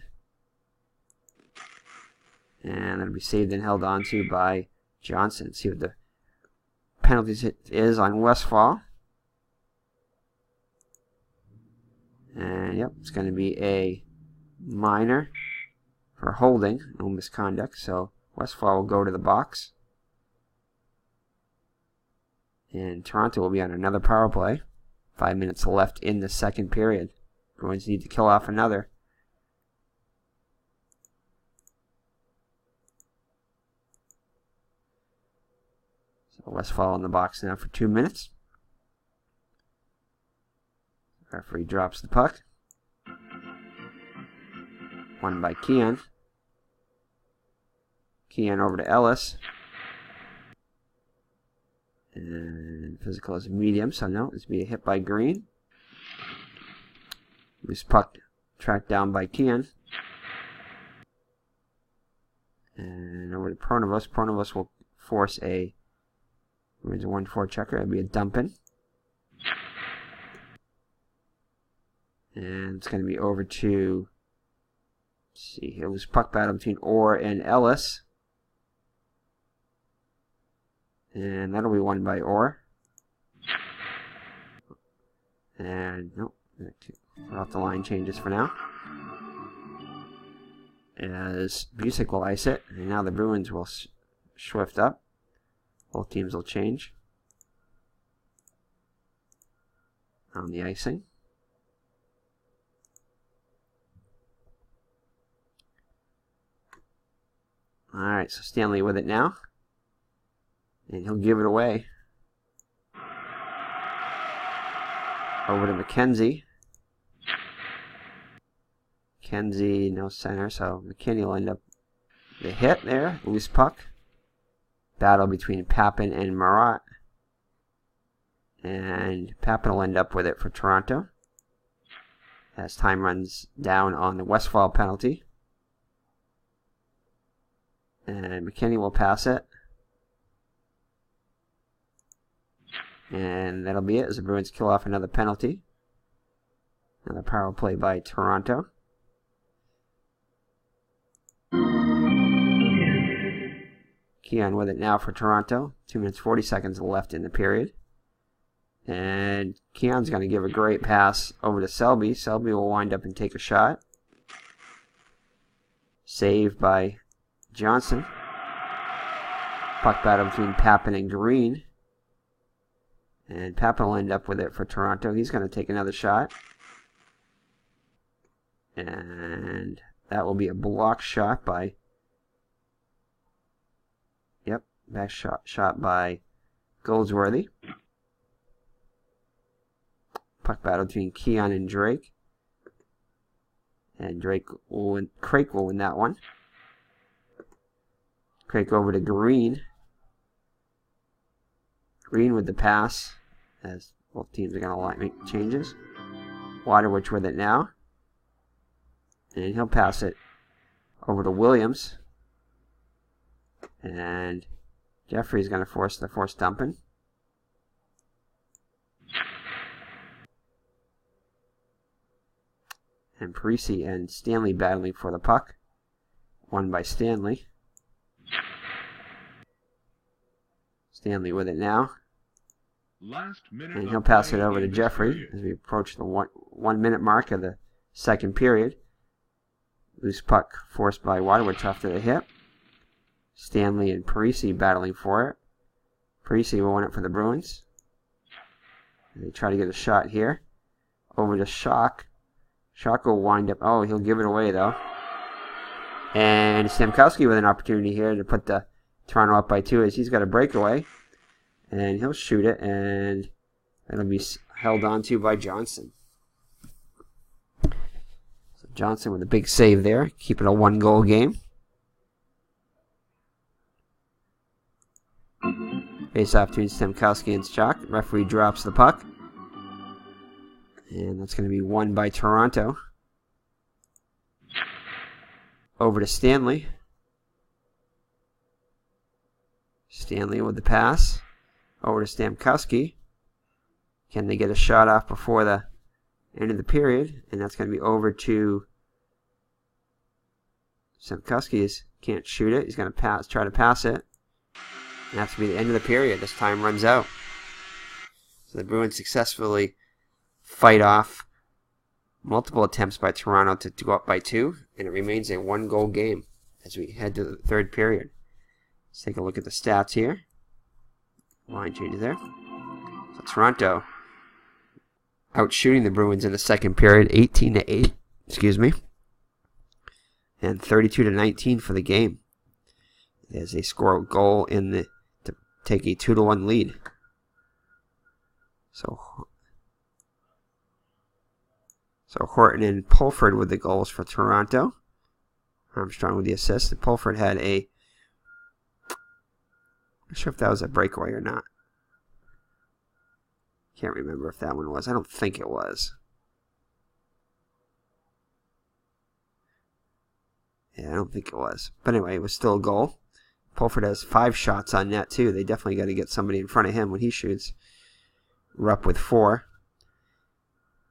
Speaker 1: And that'll be saved and held onto by Johnson. See what the penalties is on Westfall. And yep, it's going to be a minor for holding, no misconduct. So Westfall will go to the box. And Toronto will be on another power play. 5 minutes left in the second period. Bruins need to kill off another. So Westfall in the box now for 2 minutes. Referee drops the puck. Won by Keon. Keon over to Ellis. And physical is medium, so no, it's be a hit by Green. Loose puck tracked down by Keon. And over to Pronovos. Pronovos will force a 1-4 checker. It'll be a dump in. And it's going to be over to, let's see, it was puck battle between Orr and Ellis. And that'll be won by Orr. And nope, we're off the line changes for now. As Busick will ice it, and now the Bruins will swift up. Both teams will change on the icing. Alright, so Stanley with it now. And he'll give it away. Over to McKenzie. McKenzie, no center, so McKinney will end up the hit there. Loose puck. Battle between Pappen and Marat. And Pappen will end up with it for Toronto. As time runs down on the Westfall penalty. And McKinney will pass it. And that'll be it as the Bruins kill off another penalty. Another power play by Toronto. Keon with it now for Toronto. 2 minutes 40 seconds left in the period. And Keon's going to give a great pass over to Selby. Selby will wind up and take a shot. Saved by Johnson. Puck battle between Pappen and Green. And Pappen will end up with it for Toronto. He's going to take another shot. And that will be a block shot by... Yep, back shot by Goldsworthy. Puck battle between Keon and Drake. And Craik will win that one. Craik over to Green. Green with the pass, as both teams are going to make changes. Waterwich with it now. And he'll pass it over to Williams. And Jeffrey's going to force the forced dumping. And Parisi and Stanley battling for the puck. Won by Stanley. Stanley with it now.
Speaker 2: Last minute
Speaker 1: And
Speaker 2: of
Speaker 1: he'll pass it
Speaker 2: play
Speaker 1: over to
Speaker 2: in this
Speaker 1: Jeffrey
Speaker 2: period.
Speaker 1: as we approach the 1 minute mark of the second period. Loose puck forced by Waterwood tough to the hip. Stanley and Parisi battling for it. Parisi will win it for the Bruins. They try to get a shot here. Over to Shock. Shock will wind up. Oh, he'll give it away though. And Stamkowski with an opportunity here to put the Toronto up by 2 as he's got a breakaway. And he'll shoot it, and it'll be held on to by Johnson. So Johnson with a big save there, keeping a 1-goal game. Face off between Stamkowski and Shock. Referee drops the puck. And that's going to be won by Toronto. Over to Stanley. Stanley with the pass. Over to Stamkowski. Can they get a shot off before the end of the period? And that's going to be over to Stamkowski. Can't shoot it. He's going to try to pass it. And that's going to be the end of the period. This time runs out. So the Bruins successfully fight off multiple attempts by Toronto to go up by 2. And it remains a 1-goal game as we head to the third period. Let's take a look at the stats here. Line changes there. So Toronto out shooting the Bruins in the second period, 18-8, and 32-19 for the game, as they score a goal to take a 2-1 lead. So Horton and Pulford with the goals for Toronto. Armstrong with the assist, and Pulford had a, I'm not sure if that was a breakaway or not. Can't remember if that one was. I don't think it was. Yeah, I don't think it was. But anyway, it was still a goal. Pulford has 5 shots on net too. They definitely got to get somebody in front of him when he shoots. Rupp with 4.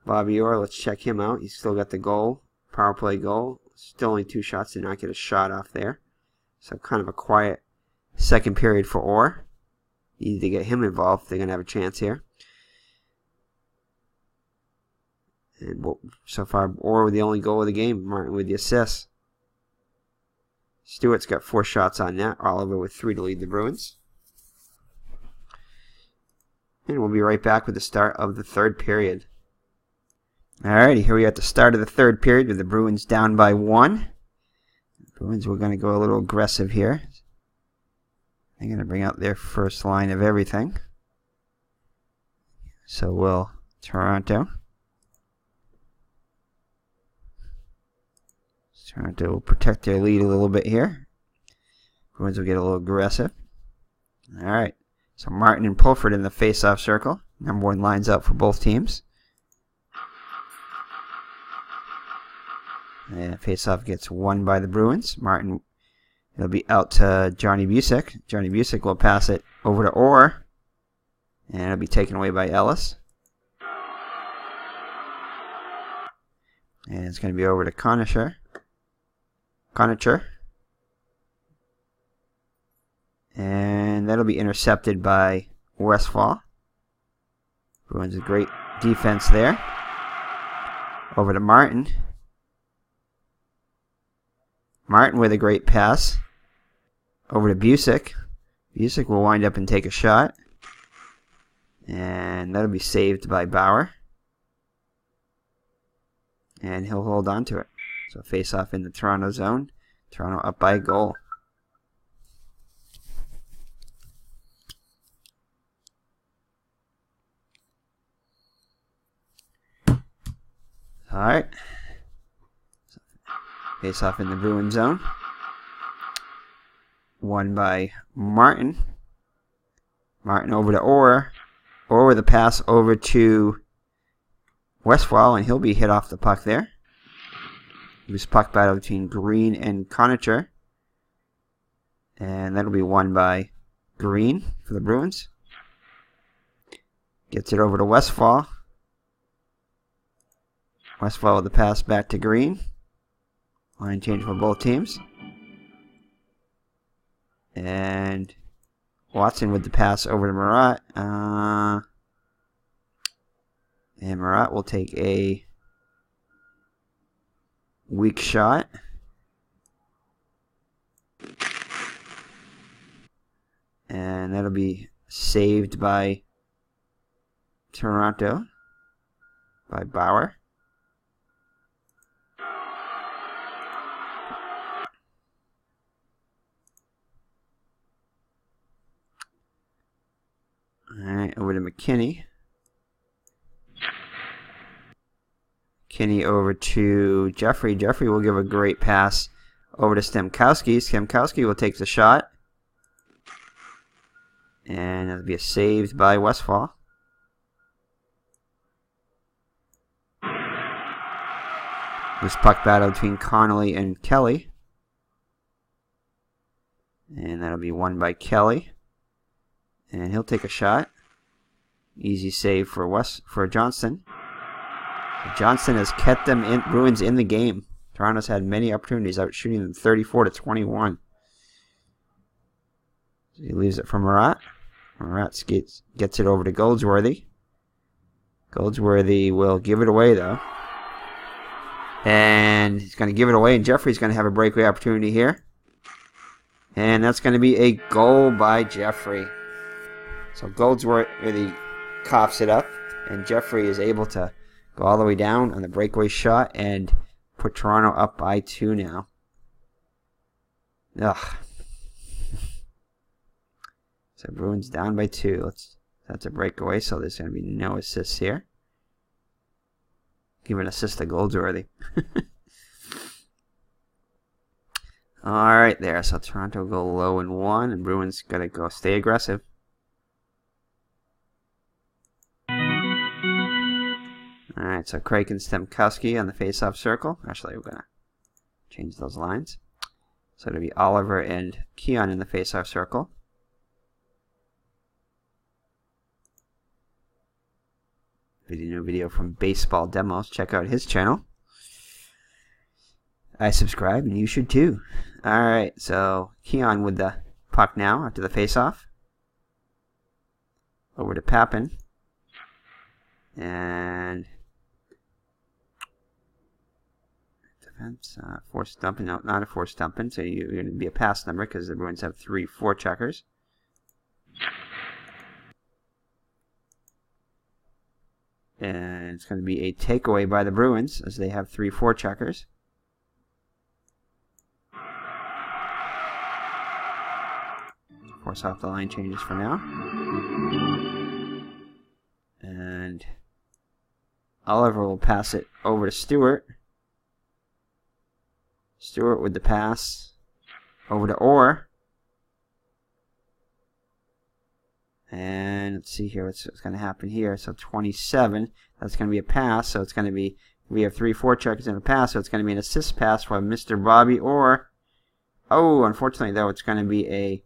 Speaker 1: Bobby Orr, let's check him out. He's still got the goal. Power play goal. Still only 2 shots. Did not get a shot off there. So kind of a quiet second period for Orr. You need to get him involved if they're going to have a chance here. And so far, Orr with the only goal of the game. Martin with the assist. Stewart's got 4 shots on net. Oliver with 3 to lead the Bruins. And we'll be right back with the start of the third period. Alrighty, here we are at the start of the third period with the Bruins down by 1. The Bruins, we're going to go a little aggressive here. They're going to bring out their first line of everything. So will Toronto. Toronto will protect their lead a little bit here. Bruins will get a little aggressive. Alright, so Martin and Pulford in the face-off circle. Number 1 lines up for both teams. And face-off gets won by the Bruins. Martin, it'll be out to Johnny Busick. Johnny Busick will pass it over to Orr. And it'll be taken away by Ellis. And it's going to be over to Conacher. And that'll be intercepted by Westfall. Bruins a great defense there. Over to Martin. Martin with a great pass. Over to Busick. Busick will wind up and take a shot. And that'll be saved by Bauer. And he'll hold on to it. So face off in the Toronto zone. Toronto up by a goal. Alright. Face off in the Bruin zone. Won by Martin. Martin over to Orr. Orr with a pass over to Westfall, and he'll be hit off the puck there. Loose puck battle between Green and Conacher. And that'll be won by Green for the Bruins. Gets it over to Westfall. Westfall with the pass back to Green. Line change for both teams. And Watson with the pass over to Marat. And Marat will take a weak shot. And that'll be saved by Toronto, by Bauer. Alright, over to McKinney. McKinney over to Jeffrey. Jeffrey will give a great pass over to Stemkowski. Stemkowski will take the shot. And that'll be a saved by Westfall. This puck battle between Connolly and Kelly. And that'll be won by Kelly. And he'll take a shot. Easy save for Johnston. Johnston has kept them Bruins in the game. Toronto's had many opportunities, out shooting them 34-21. So he leaves it for Marat. Marat gets it over to Goldsworthy. Goldsworthy will give it away though. And he's going to give it away, and Jeffrey's going to have a breakaway opportunity here. And that's going to be a goal by Jeffrey. So Goldsworthy coughs it up, and Jeffrey is able to go all the way down on the breakaway shot and put Toronto up by 2 now. Ugh. So Bruins down by 2. That's a breakaway, so there's going to be no assists here. Give an assist to Goldsworthy. Alright there, so Toronto go low in 1, and Bruins got to go stay aggressive. Alright, so Craig and Stemkowski on the face-off circle. Actually, we're going to change those lines. So it'll be Oliver and Keon in the face-off circle. New video from Baseball Demos. Check out his channel. I subscribe, and you should too. Alright, so Keon with the puck now after the face-off. Over to Papin. And defense, forced dumping. No, not a forced dumping. So you're going to be a pass number because the Bruins have 3 forecheckers. And it's going to be a takeaway by the Bruins as they have 3 forecheckers. Force off the line changes for now. And Oliver will pass it over to Stewart. Stewart with the pass over to Orr. And let's see here what's going to happen here. So 27, that's going to be a pass. So it's going to be, we have 3 forecheckers and a pass. So it's going to be an assist pass from Mr. Bobby Orr. Oh, unfortunately though, it's going to be a,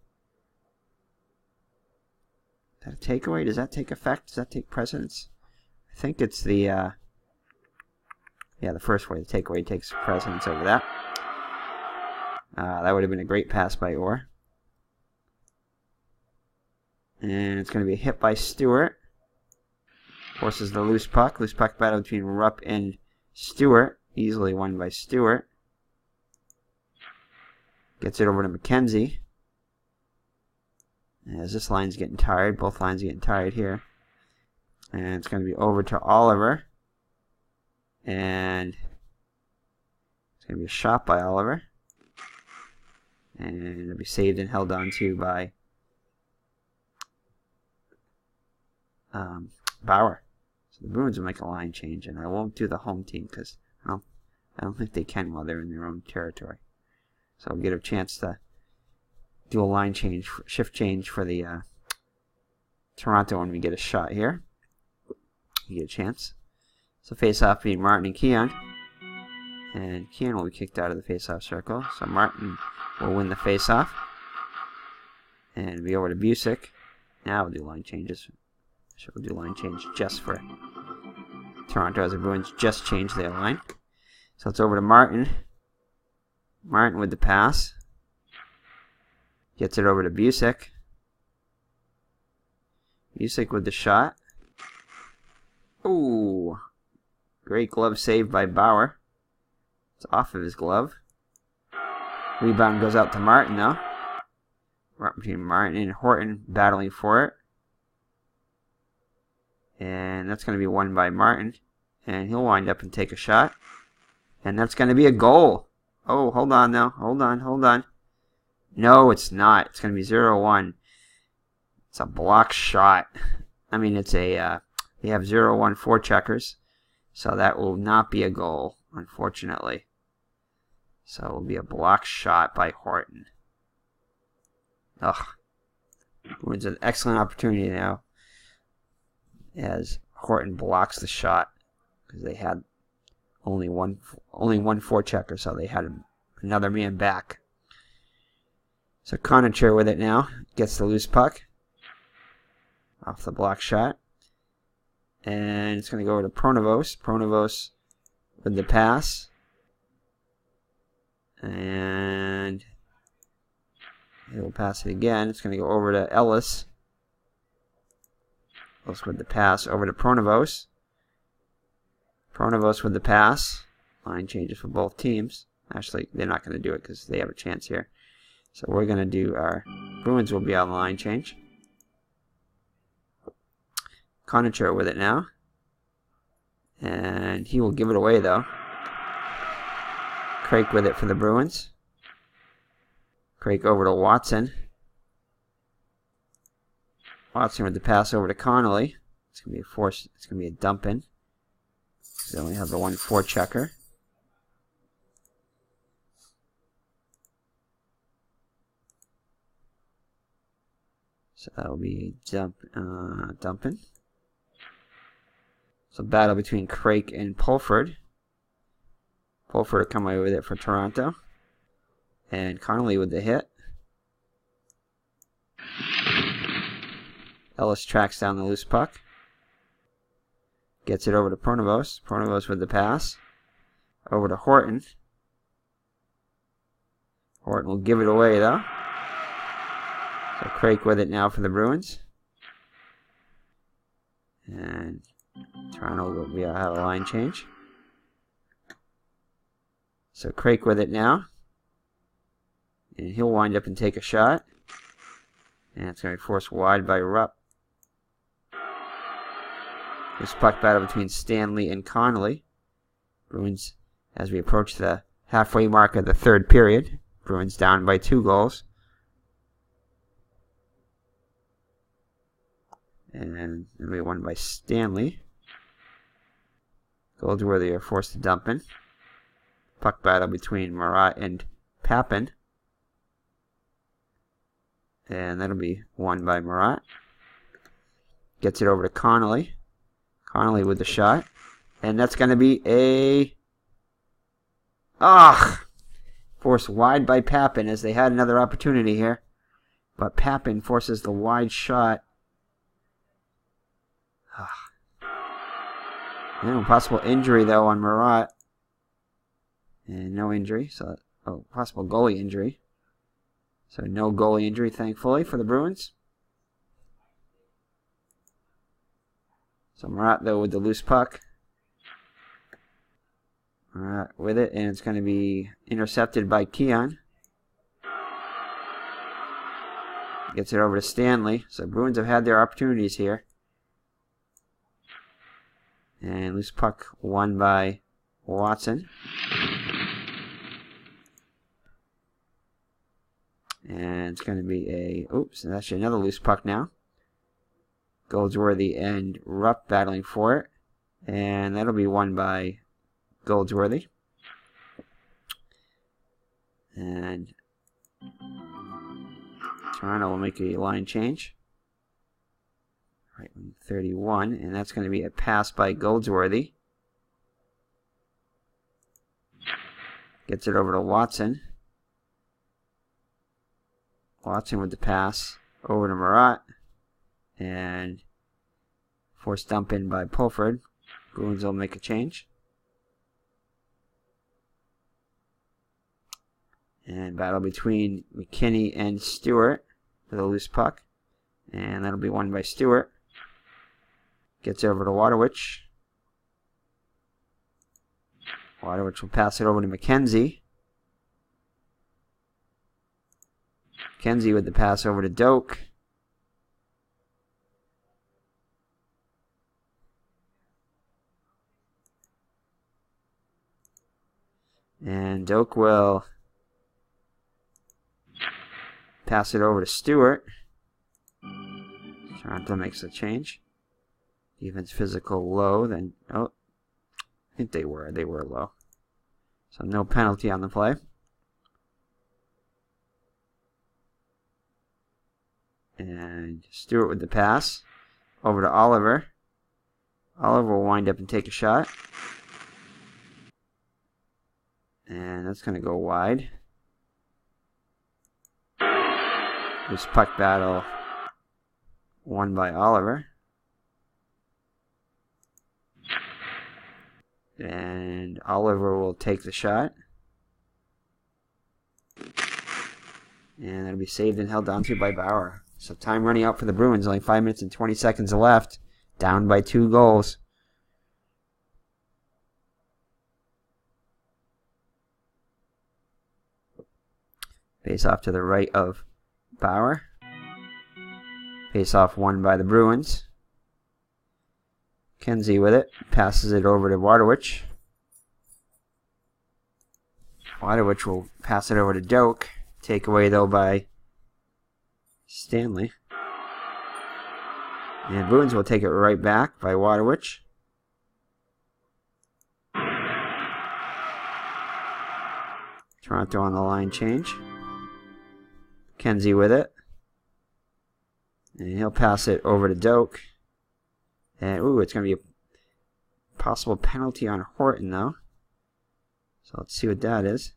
Speaker 1: is that a takeaway? Does that take effect? Does that take precedence? I think it's the, yeah, the first way, the takeaway takes precedence over that. That would have been a great pass by Orr. And it's going to be a hit by Stewart. Forces the loose puck. Loose puck battle between Rupp and Stewart. Easily won by Stewart. Gets it over to McKenzie. As this line's getting tired. Both lines are getting tired here. And it's going to be over to Oliver. And it's going to be a shot by Oliver. And it'll be saved and held on to by Bauer. So the Bruins will make a line change, and I won't do the home team because I don't think they can while they're in their own territory. So I'll get a chance to do a line change, shift change for the Toronto when we get a shot here. You get a chance. So face-off between Martin and Keon. And Keon will be kicked out of the face-off circle. So Martin will win the face-off. And be over to Busick. Now we'll do line changes. So we'll do line change just for Toronto as the Bruins just changed their line. So it's over to Martin. Martin with the pass. Gets it over to Busick. Music with the shot. Ooh. Great glove save by Bauer. It's off of his glove. Rebound goes out to Martin, though. Right between Martin and Horton battling for it. And that's going to be won by Martin. And he'll wind up and take a shot. And that's going to be a goal. Oh, hold on, though. Hold on. No, it's not. It's going to be 0-1. It's a block shot. I mean, it's a... they have 0-1 forecheckers. So that will not be a goal, unfortunately. So it will be a block shot by Horton. Ugh. Bruins an excellent opportunity now as Horton blocks the shot because they had only one forechecker, so they had another man back. So Conacher with it now gets the loose puck off the block shot, and it's going to go over to Pronovos. Pronovos with the pass, and he'll pass it again. It's going to go over to Ellis. Ellis with the pass over to Pronovos. Pronovos with the pass. Line changes for both teams. Actually, they're not going to do it because they have a chance here. So we're going to do our... Bruins will be on the line change. Conacher with it now. And he will give it away, though. Craik with it for the Bruins. Craik over to Watson. Watson with the pass over to Connolly. It's going to be a force. It's going to be a dump in. They only have the one forechecker. So that will be dumping. So battle between Craik and Pulford. Pulford will come away with it for Toronto. And Connolly with the hit. Ellis tracks down the loose puck. Gets it over to Pronovos. Pronovos with the pass. Over to Horton. Horton will give it away, though. So Craik with it now for the Bruins. And Toronto will have a line change. So Craik with it now. And he'll wind up and take a shot. And it's going to be forced wide by Rupp. This puck battle between Stanley and Connolly. Bruins, as we approach the halfway mark of the third period. Bruins down by 2 goals. And it'll be won by Stanley. Goldsworthy are forced to dump in. Puck battle between Marat and Papin. And that'll be won by Marat. Gets it over to Connolly. Connolly with the shot. And that's going to be a... Forced wide by Papin as they had another opportunity here. But Papin forces the wide shot. Possible injury, though, on Marat. And no injury. So, possible goalie injury. So no goalie injury, thankfully, for the Bruins. So Marat, though, with the loose puck. Marat with it, and it's going to be intercepted by Keon. Gets it over to Stanley. So Bruins have had their opportunities here. And loose puck won by Watson. And it's going to be a... Oops, and that's another loose puck now. Goldsworthy and Rupp battling for it. And that'll be won by Goldsworthy. And Toronto will make a line change. Right, 31, and that's going to be a pass by Goldsworthy. Gets it over to Watson. Watson with the pass over to Marat. And forced dump in by Pulford. Bruins will make a change. And battle between McKinney and Stewart for the loose puck. And that'll be won by Stewart. Gets over to Waterwich. Waterwich will pass it over to McKenzie. McKenzie with the pass over to Doak. And Doak will pass it over to Stewart. Toronto makes a change. Defense physical low, then I think they were low. So no penalty on the play. And Stewart with the pass over to Oliver. Oliver will wind up and take a shot. And that's going to go wide. This puck battle won by Oliver. And Oliver will take the shot. And it'll be saved and held onto by Bauer. So time running out for the Bruins. Only 5 minutes and 20 seconds left. Down by 2 goals. Face off to the right of Bauer. Face off won by the Bruins. Kenzie with it. Passes it over to Waterwich. Waterwich will pass it over to Doak. Takeaway though by Stanley. And Bruins will take it right back by Waterwich. Toronto on the line change. Kenzie with it. And he'll pass it over to Doak. And it's going to be a possible penalty on Horton though. So let's see what that is.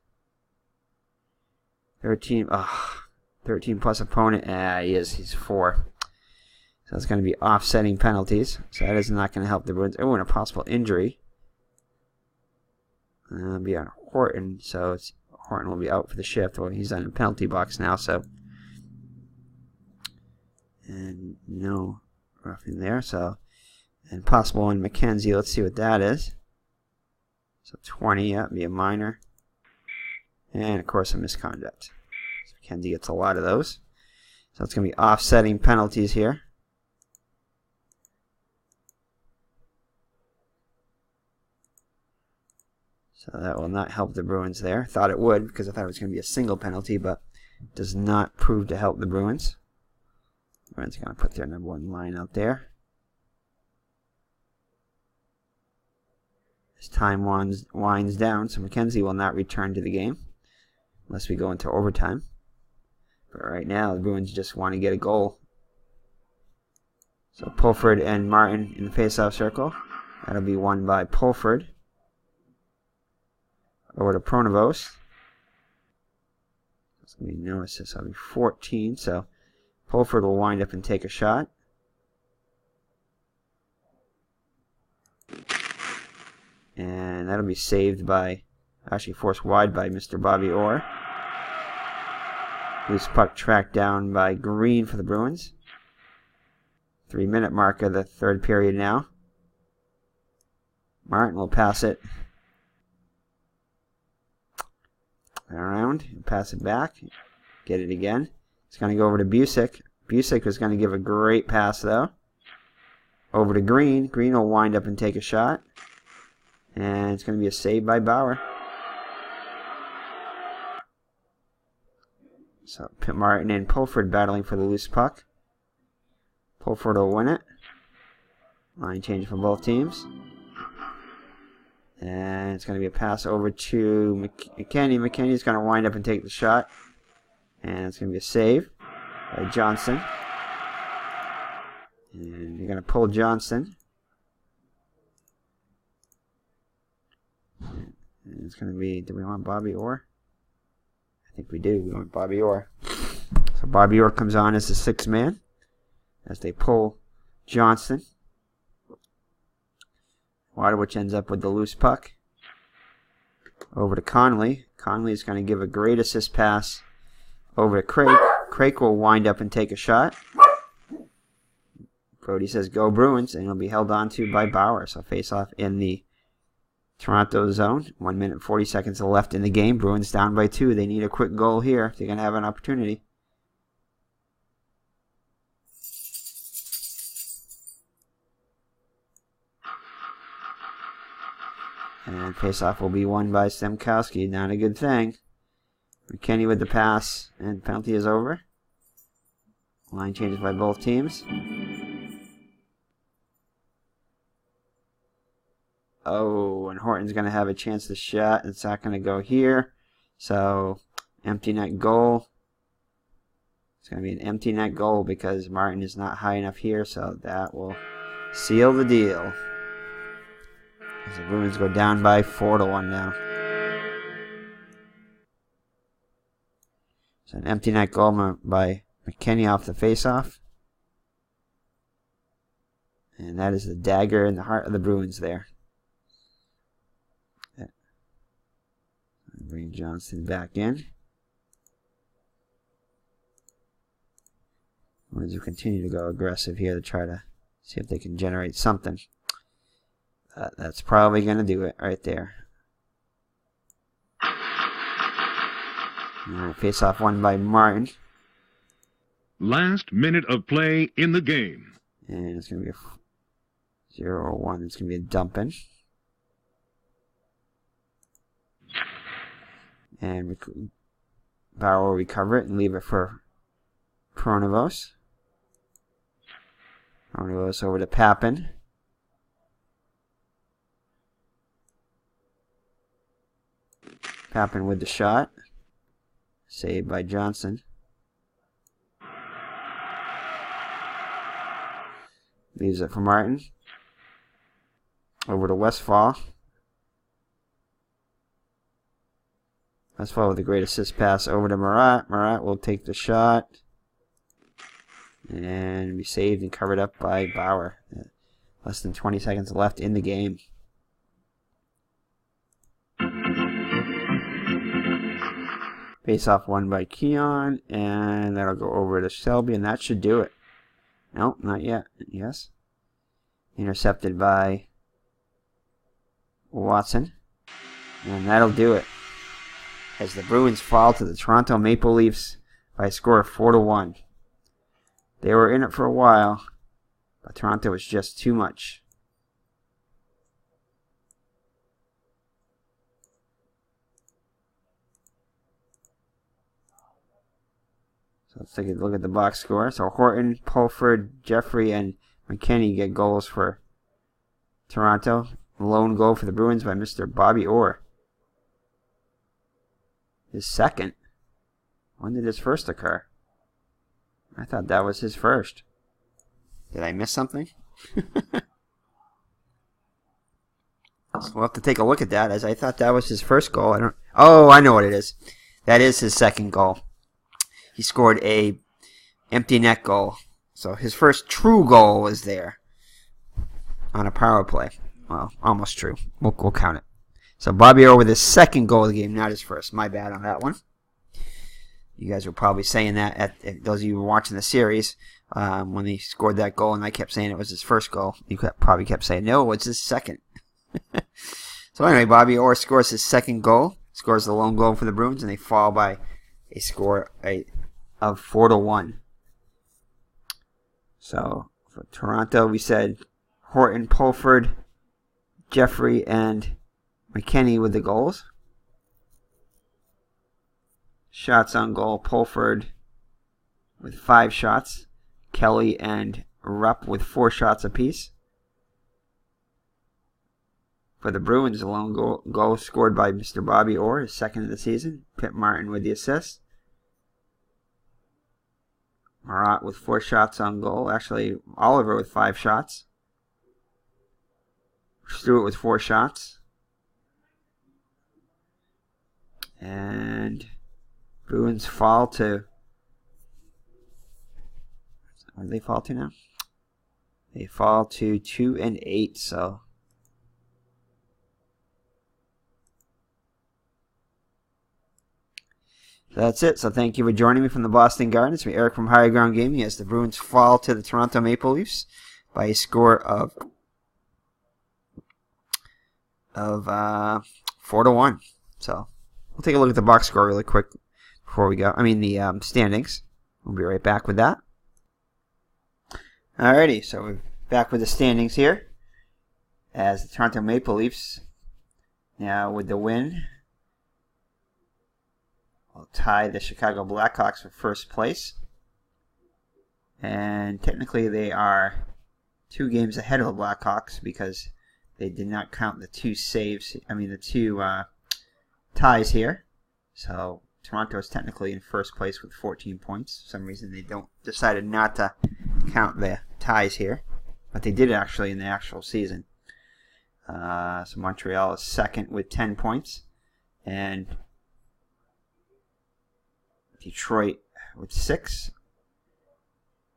Speaker 1: 13 plus opponent. He's 4. So it's going to be offsetting penalties. So that is not going to help the Bruins. And a possible injury. It'll be on Horton. So Horton will be out for the shift. Well, he's on the penalty box now. So and no roughing there. So and possible on McKenzie. Let's see what that is. So 20. That'd be a minor. And of course a misconduct. So McKenzie gets a lot of those. So it's going to be offsetting penalties here. So that will not help the Bruins there. Thought it would because I thought it was going to be a single penalty, but does not prove to help the Bruins. The Bruins are going to put their number 1 line out there. As time winds down, so McKenzie will not return to the game unless we go into overtime. But right now, the Bruins just want to get a goal. So Pulford and Martin in the face-off circle. That'll be won by Pulford. Over to Pronovost. It's going to be no assist. That'll be 14. So Pulford will wind up and take a shot. And that'll be saved by, actually forced wide by Mr. Bobby Orr. Loose puck tracked down by Green for the Bruins. 3-minute mark of the 3rd period now. Martin will pass it around, pass it back, get it again. It's going to go over to Busick. Busick was going to give a great pass though. Over to Green. Green will wind up and take a shot. And it's going to be a save by Bauer. So Martin and Pulford battling for the loose puck. Pulford will win it. Line change for both teams. And it's going to be a pass over to McKinney. McKinney's going to wind up and take the shot. And it's going to be a save by Johnson. And you're going to pull Johnson. And it's going to be, do we want Bobby Orr? I think we do. We want Bobby Orr. So Bobby Orr comes on as the 6th man as they pull Johnson. Waterwich ends up with the loose puck. Over to Conley. Conley is going to give a great assist pass over to Craik. Craik will wind up and take a shot. Brody says go Bruins, and he'll be held on to by Bauer. So face off in the Toronto zone. 1 minute 40 seconds left in the game. Bruins down by 2. They need a quick goal here if they're going to have an opportunity. And face-off will be won by Stemkowski. Not a good thing. McKinney with the pass, and penalty is over. Line changes by both teams. Oh, and Horton's going to have a chance to shot. It's not going to go here. So, empty net goal. It's going to be an empty net goal because Martin is not high enough here. So, that will seal the deal. As the Bruins go down by 4-1 now. So, an empty net goal by McKinney off the face-off. And that is the dagger in the heart of the Bruins there. Bring Johnston back in. Bruins will continue to go aggressive here to try to see if they can generate something. That's probably going to do it right there. Face off won by Martin.
Speaker 2: Last minute of play in the game.
Speaker 1: And it's going to be a 0-1. It's going to be a dumping. And Bauer will recover it and leave it for Pronovos. Pronovos over to Papin. Papin with the shot. Saved by Johnson. Leaves it for Martin. Over to Westphal. Westphal with a great assist pass over to Marat. Marat will take the shot. And be saved and covered up by Bauer. Less than 20 seconds left in the game. Face-off won by Keon. And that'll go over to Selby. And that should do it. Nope, not yet. Yes. Intercepted by Watson. And that'll do it. As the Bruins fall to the Toronto Maple Leafs by a score of 4-1. They were in it for a while, but Toronto was just too much. So let's take a look at the box score. So Horton, Pulford, Jeffrey, and McKinney get goals for Toronto. Lone goal for the Bruins by Mr. Bobby Orr. His second? When did his first occur? I thought that was his first. Did I miss something? So we'll have to take a look at that, as I thought that was his first goal. Oh, I know what it is. That is his second goal. He scored a empty net goal. So his first true goal was there on a power play. Well, almost true. We'll count it. So Bobby Orr with his second goal of the game, not his first. My bad on that one. You guys were probably saying that, at those of you who were watching the series, when he scored that goal, and I kept saying it was his first goal. You probably kept saying, no, it's his second. So anyway, Bobby Orr scores his second goal, scores the lone goal for the Bruins, and they fall by a score of 4-1. So for Toronto, we said Horton, Pulford, Jeffrey, and McKinney with the goals. Shots on goal, Pulford with 5 shots. Kelly and Rupp with 4 shots apiece. For the Bruins, a lone goal scored by Mr. Bobby Orr, his second of the season. Pip Martin with the assist. Marat with 4 shots on goal. Actually, Oliver with 5 shots. Stewart with 4 shots. And Bruins fall to... What do they fall to now? They fall to 2-8, so... That's it. So thank you for joining me from the Boston Garden. It's me, Eric from Higher Ground Gaming, as the Bruins fall to the Toronto Maple Leafs by a score of 4-1. So we'll take a look at the box score really quick before we go. I mean the standings. We'll be right back with that. Alrighty, so we're back with the standings here, as the Tornoto Maple Leafs, now with the win, will tie the Chicago Blackhawks for first place. And technically they are 2 games ahead of the Blackhawks because they did not count the 2 saves, the 2 ties here. So Toronto is technically in first place with 14 points. For some reason they decided not to count the ties here, but they did actually in the actual season. So Montreal is second with 10 points, and Detroit with 6,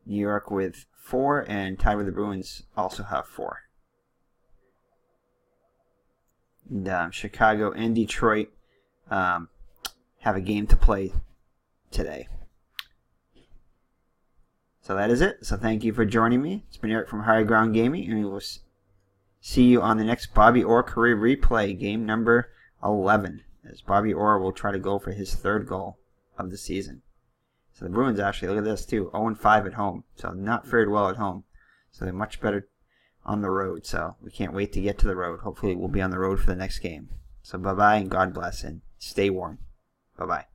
Speaker 1: New York with 4, and tied with the Bruins also have 4. And Chicago and Detroit have a game to play today. So that is it. So thank you for joining me. It's been Eric from High Ground Gaming, and we will see you on the next Bobby Orr career replay, game number 11, as Bobby Orr will try to go for his 3rd goal of the season. So the Bruins actually, look at this too, 0-5 at home. So not fared well at home. So they're much better on the road. So we can't wait to get to the road. Hopefully we'll be on the road for the next game. So bye-bye and God bless, and stay warm. Bye-bye.